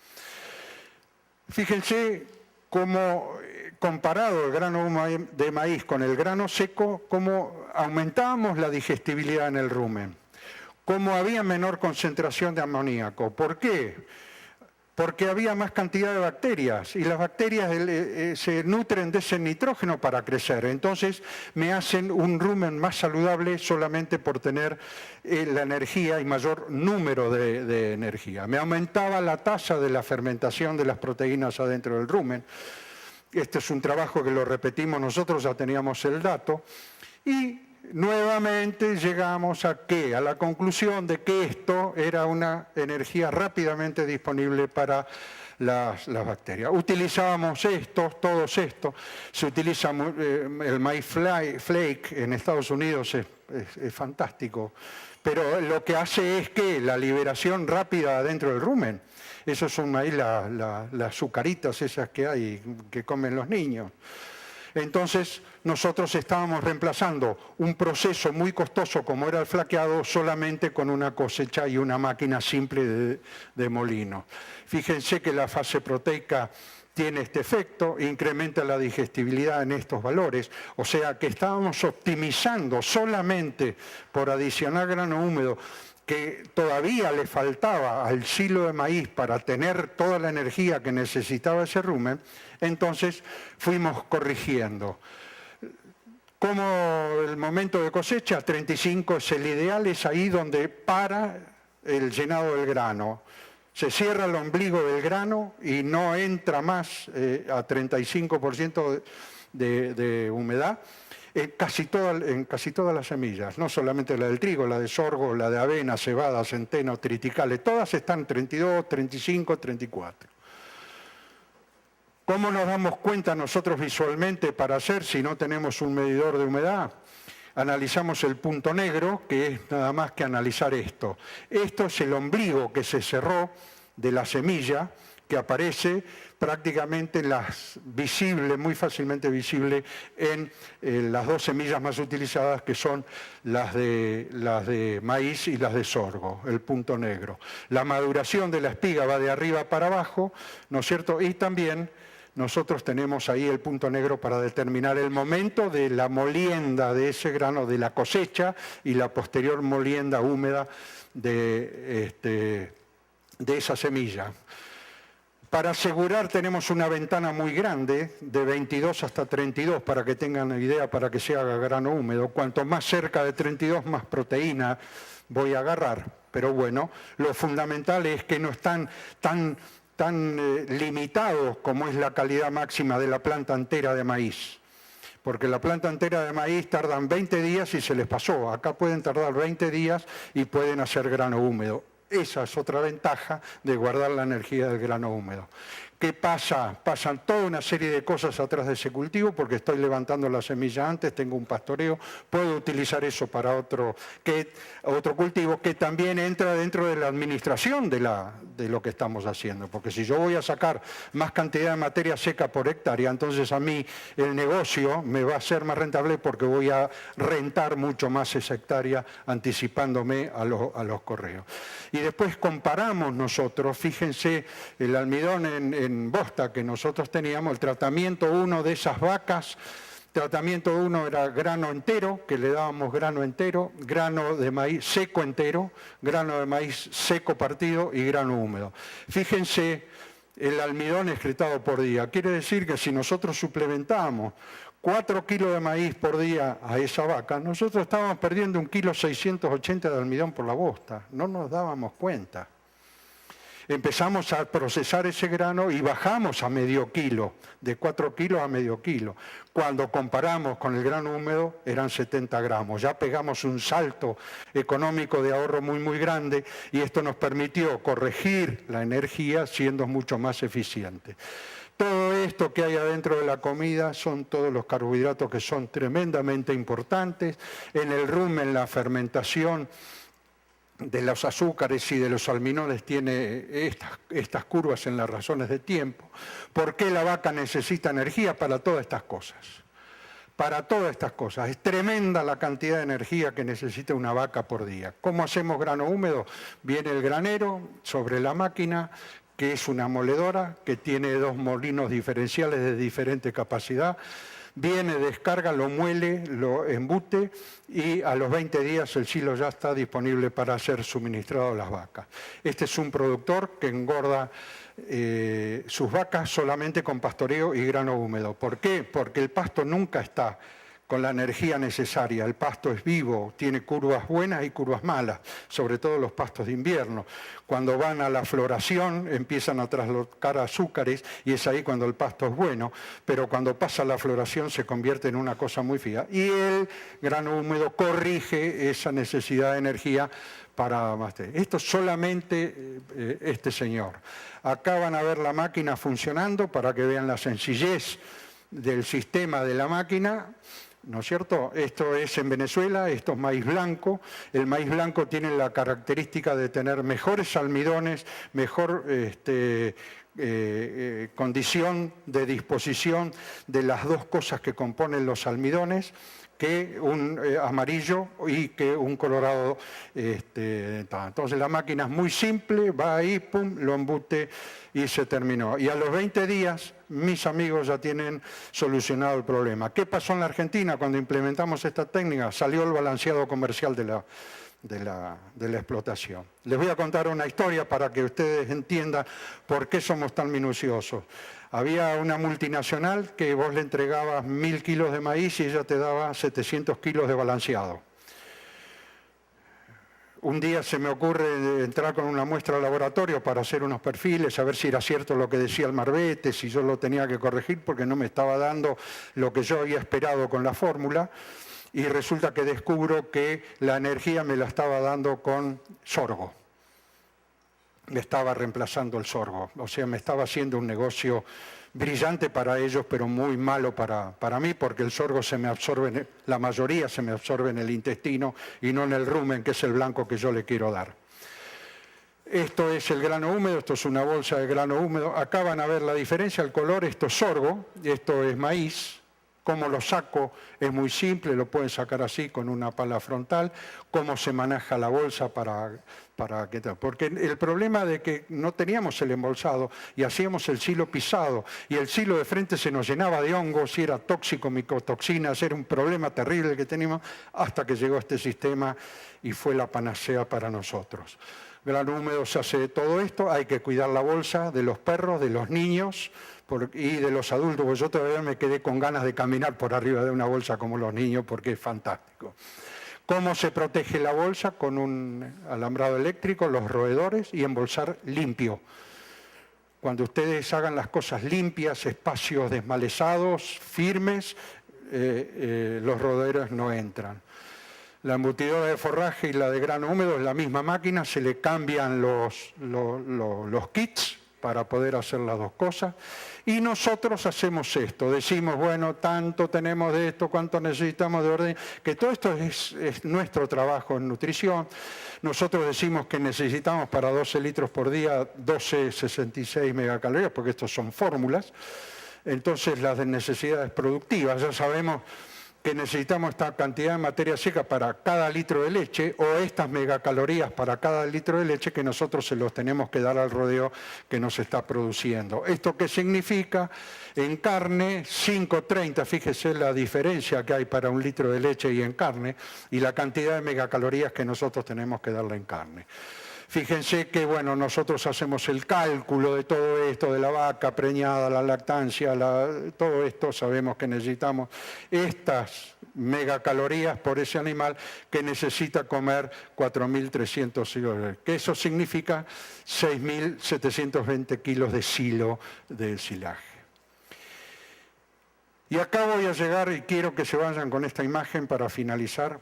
Fíjense cómo, comparado el grano de maíz con el grano seco, cómo aumentábamos la digestibilidad en el rumen, cómo había menor concentración de amoníaco. ¿Por qué? Porque había más cantidad de bacterias y las bacterias se nutren de ese nitrógeno para crecer. Entonces me hacen un rumen más saludable solamente por tener la energía y mayor número de energía. Me aumentaba la tasa de la fermentación de las proteínas adentro del rumen. Este es un trabajo que lo repetimos nosotros, ya teníamos el dato. Y nuevamente llegamos a ¿qué? A la conclusión de que esto era una energía rápidamente disponible para las bacterias. Utilizábamos todos estos. Se utiliza el maíz flake en Estados Unidos, es fantástico. Pero lo que hace es que la liberación rápida dentro del rumen. Esos son maíz, las azucaritas esas que hay, que comen los niños. Entonces, nosotros estábamos reemplazando un proceso muy costoso como era el flaqueado solamente con una cosecha y una máquina simple de molino. Fíjense que la fase proteica tiene este efecto, incrementa la digestibilidad en estos valores, o sea que estábamos optimizando solamente por adicionar grano húmedo, que todavía le faltaba al silo de maíz para tener toda la energía que necesitaba ese rumen. Entonces fuimos corrigiendo. Como el momento de cosecha, 35 es el ideal, es ahí donde para el llenado del grano. Se cierra el ombligo del grano y no entra más a 35% de humedad en casi todas las semillas, no solamente la del trigo, la de sorgo, la de avena, cebada, centeno, triticales, todas están 32, 35, 34. ¿Cómo nos damos cuenta nosotros visualmente para hacer si no tenemos un medidor de humedad? Analizamos el punto negro, que es nada más que analizar esto. Esto es el ombligo que se cerró de la semilla, que aparece prácticamente muy fácilmente visible en las dos semillas más utilizadas, que son las de maíz y las de sorgo, el punto negro. La maduración de la espiga va de arriba para abajo, ¿no es cierto? Y también nosotros tenemos ahí el punto negro para determinar el momento de la molienda de ese grano, de la cosecha, y la posterior molienda húmeda de esa semilla. Para asegurar tenemos una ventana muy grande, de 22 hasta 32, para que tengan una idea, para que se haga grano húmedo. Cuanto más cerca de 32, más proteína voy a agarrar. Pero bueno, lo fundamental es que no están tan limitados como es la calidad máxima de la planta entera de maíz. Porque la planta entera de maíz tardan 20 días y se les pasó. Acá pueden tardar 20 días y pueden hacer grano húmedo. Esa es otra ventaja de guardar la energía del grano húmedo. ¿Qué pasa? Pasan toda una serie de cosas atrás de ese cultivo porque estoy levantando la semilla antes, tengo un pastoreo, puedo utilizar eso para otro cultivo que también entra dentro de la administración de lo que estamos haciendo. Porque si yo voy a sacar más cantidad de materia seca por hectárea, entonces a mí el negocio me va a ser más rentable porque voy a rentar mucho más esa hectárea anticipándome a los correos. Y después comparamos nosotros, fíjense, el almidón en bosta que nosotros teníamos, el tratamiento 1 de esas vacas, tratamiento 1 era grano entero, que le dábamos grano entero, grano de maíz seco entero, grano de maíz seco partido y grano húmedo. Fíjense el almidón excretado por día. Quiere decir que si nosotros suplementábamos 4 kilos de maíz por día a esa vaca, nosotros estábamos perdiendo 1,680 kilos de almidón por la bosta. No nos dábamos cuenta. Empezamos a procesar ese grano y bajamos a medio kilo, de 4 kilos a medio kilo. Cuando comparamos con el grano húmedo eran 70 gramos. Ya pegamos un salto económico de ahorro muy, muy grande y esto nos permitió corregir la energía siendo mucho más eficientes. Todo esto que hay adentro de la comida son todos los carbohidratos que son tremendamente importantes. En el rumen, la fermentación de los azúcares y de los almidones tiene estas curvas en las razones de tiempo. ¿Por qué la vaca necesita energía? Para todas estas cosas. Para todas estas cosas. Es tremenda la cantidad de energía que necesita una vaca por día. ¿Cómo hacemos grano húmedo? Viene el granero sobre la máquina, que es una moledora, que tiene 2 molinos diferenciales de diferente capacidad. Viene, descarga, lo muele, lo embute y a los 20 días el silo ya está disponible para ser suministrado a las vacas. Este es un productor que engorda sus vacas solamente con pastoreo y grano húmedo. ¿Por qué? Porque el pasto nunca está con la energía necesaria. El pasto es vivo, tiene curvas buenas y curvas malas, sobre todo los pastos de invierno. Cuando van a la floración empiezan a traslocar azúcares y es ahí cuando el pasto es bueno, pero cuando pasa la floración se convierte en una cosa muy fea. Y el grano húmedo corrige esa necesidad de energía para más. Esto solamente este señor. Acá van a ver la máquina funcionando para que vean la sencillez del sistema de la máquina. ¿No es cierto? Esto es en Venezuela, esto es maíz blanco. El maíz blanco tiene la característica de tener mejores almidones, mejor condición de disposición de las 2 cosas que componen los almidones, que un amarillo y que un colorado. Entonces la máquina es muy simple, va ahí, pum, lo embute y se terminó. Y a los 20 días, mis amigos ya tienen solucionado el problema. ¿Qué pasó en la Argentina cuando implementamos esta técnica? Salió el balanceado comercial de la explotación. Les voy a contar una historia para que ustedes entiendan por qué somos tan minuciosos. Había una multinacional que vos le entregabas 1.000 kilos de maíz y ella te daba 700 kilos de balanceado. Un día se me ocurre entrar con una muestra al laboratorio para hacer unos perfiles, a ver si era cierto lo que decía el marbete, si yo lo tenía que corregir porque no me estaba dando lo que yo había esperado con la fórmula. Y resulta que descubro que la energía me la estaba dando con sorgo. Me estaba reemplazando el sorgo. O sea, me estaba haciendo un negocio brillante para ellos, pero muy malo para mí, porque el sorgo se me absorbe, la mayoría se me absorbe en el intestino y no en el rumen, que es el blanco que yo le quiero dar. Esto es el grano húmedo, esto es una bolsa de grano húmedo. Acá van a ver la diferencia, el color, esto es sorgo, esto es maíz. Cómo lo saco es muy simple, lo pueden sacar así con una pala frontal. Cómo se maneja la bolsa para que tal. Porque el problema de que no teníamos el embolsado y hacíamos el silo pisado y el silo de frente se nos llenaba de hongos y era tóxico, micotoxinas, era un problema terrible que teníamos hasta que llegó este sistema y fue la panacea para nosotros. Grano húmedo se hace de todo esto, hay que cuidar la bolsa de los perros, de los niños y de los adultos, porque yo todavía me quedé con ganas de caminar por arriba de una bolsa como los niños, porque es fantástico. ¿Cómo se protege la bolsa? Con un alambrado eléctrico, los roedores y embolsar limpio. Cuando ustedes hagan las cosas limpias, espacios desmalezados, firmes, los roedores no entran. La embutidora de forraje y la de grano húmedo es la misma máquina, se le cambian los kits para poder hacer las dos cosas. Y nosotros hacemos esto, decimos, bueno, tanto tenemos de esto, cuánto necesitamos de orden, que todo esto es nuestro trabajo en nutrición. Nosotros decimos que necesitamos para 12 litros por día 12,66 megacalorías, porque estos son fórmulas. Entonces las necesidades productivas, ya sabemos que necesitamos esta cantidad de materia seca para cada litro de leche o estas megacalorías para cada litro de leche que nosotros se los tenemos que dar al rodeo que nos está produciendo. ¿Esto qué significa? En carne, 5,30, fíjese la diferencia que hay para un litro de leche y en carne, y la cantidad de megacalorías que nosotros tenemos que darle en carne. Fíjense que, bueno, nosotros hacemos el cálculo de todo esto, de la vaca preñada, la lactancia, todo esto, sabemos que necesitamos estas megacalorías por ese animal que necesita comer 4.300 kilos, que eso significa 6.720 kilos de silo de silaje. Y acá voy a llegar y quiero que se vayan con esta imagen para finalizar.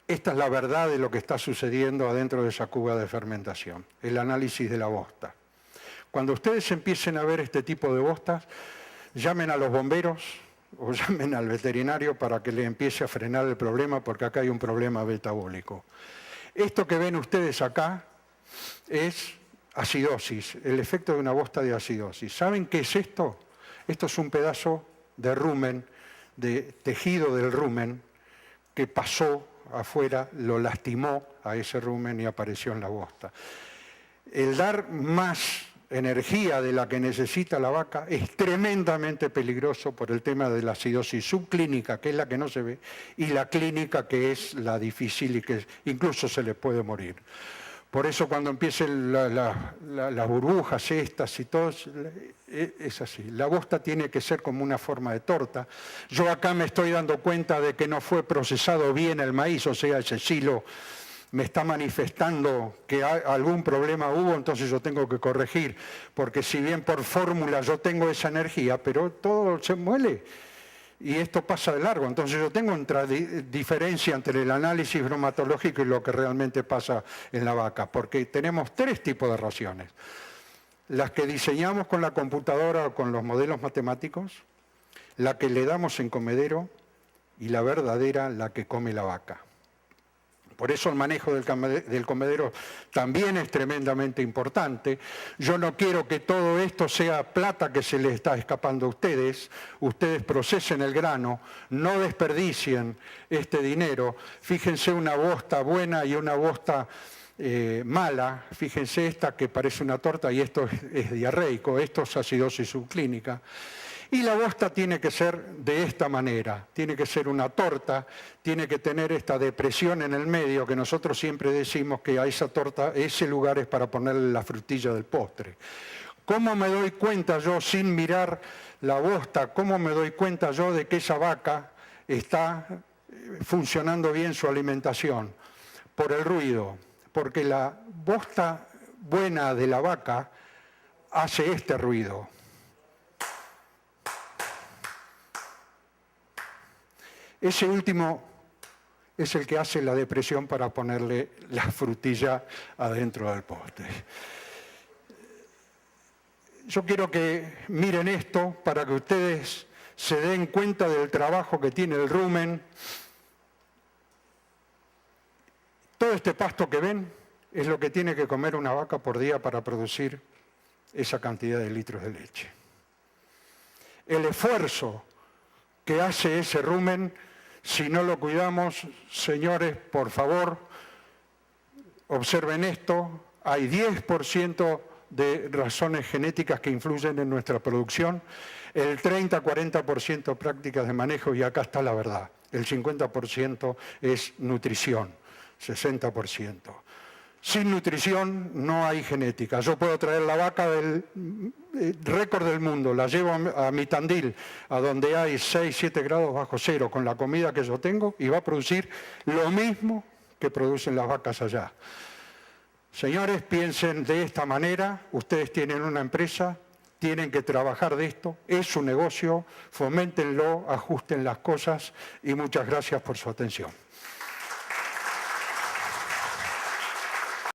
Esta es la verdad de lo que está sucediendo adentro de esa cuba de fermentación, el análisis de la bosta. Cuando ustedes empiecen a ver este tipo de bostas, llamen a los bomberos o llamen al veterinario para que le empiece a frenar el problema, porque acá hay un problema metabólico. Esto que ven ustedes acá es acidosis, el efecto de una bosta de acidosis. ¿Saben qué es esto? Esto es un pedazo de rumen, de tejido del rumen, que pasó afuera, lo lastimó a ese rumen y apareció en la bosta. El dar más energía de la que necesita la vaca es tremendamente peligroso por el tema de la acidosis subclínica, que es la que no se ve, y la clínica, que es la difícil y que incluso se le puede morir. Por eso cuando empiecen las burbujas estas y todo, es así. La bosta tiene que ser como una forma de torta. Yo acá me estoy dando cuenta de que no fue procesado bien el maíz, o sea, ese silo me está manifestando que algún problema hubo, entonces yo tengo que corregir, porque si bien por fórmula yo tengo esa energía, pero todo se muele. Y esto pasa de largo, entonces yo tengo una diferencia entre el análisis bromatológico y lo que realmente pasa en la vaca, porque tenemos tres tipos de raciones. Las que diseñamos con la computadora o con los modelos matemáticos, la que le damos en comedero y la verdadera, la que come la vaca. Por eso el manejo del comedero también es tremendamente importante. Yo no quiero que todo esto sea plata que se les está escapando a ustedes. Ustedes procesen el grano, no desperdicien este dinero. Fíjense una bosta buena y una bosta mala. Fíjense esta que parece una torta y esto es diarreico, esto es acidosis subclínica. Y la bosta tiene que ser de esta manera, tiene que ser una torta, tiene que tener esta depresión en el medio, que nosotros siempre decimos que a esa torta, ese lugar es para ponerle la frutilla del postre. ¿Cómo me doy cuenta yo, sin mirar la bosta, cómo me doy cuenta yo de que esa vaca está funcionando bien su alimentación? Por el ruido, porque la bosta buena de la vaca hace este ruido. Ese último es el que hace la depresión para ponerle la frutilla adentro del postre. Yo quiero que miren esto para que ustedes se den cuenta del trabajo que tiene el rumen. Todo este pasto que ven es lo que tiene que comer una vaca por día para producir esa cantidad de litros de leche. El esfuerzo que hace ese rumen, si no lo cuidamos, señores, por favor, observen esto, hay 10% de razones genéticas que influyen en nuestra producción, el 30-40% prácticas de manejo, y acá está la verdad, el 50% es nutrición, 60%. Sin nutrición no hay genética. Yo puedo traer la vaca del récord del mundo, la llevo a mi Tandil, a donde hay 6-7 grados bajo cero, con la comida que yo tengo, y va a producir lo mismo que producen las vacas allá. Señores, piensen de esta manera, ustedes tienen una empresa, tienen que trabajar de esto, es su negocio, foméntenlo, ajusten las cosas, y muchas gracias por su atención.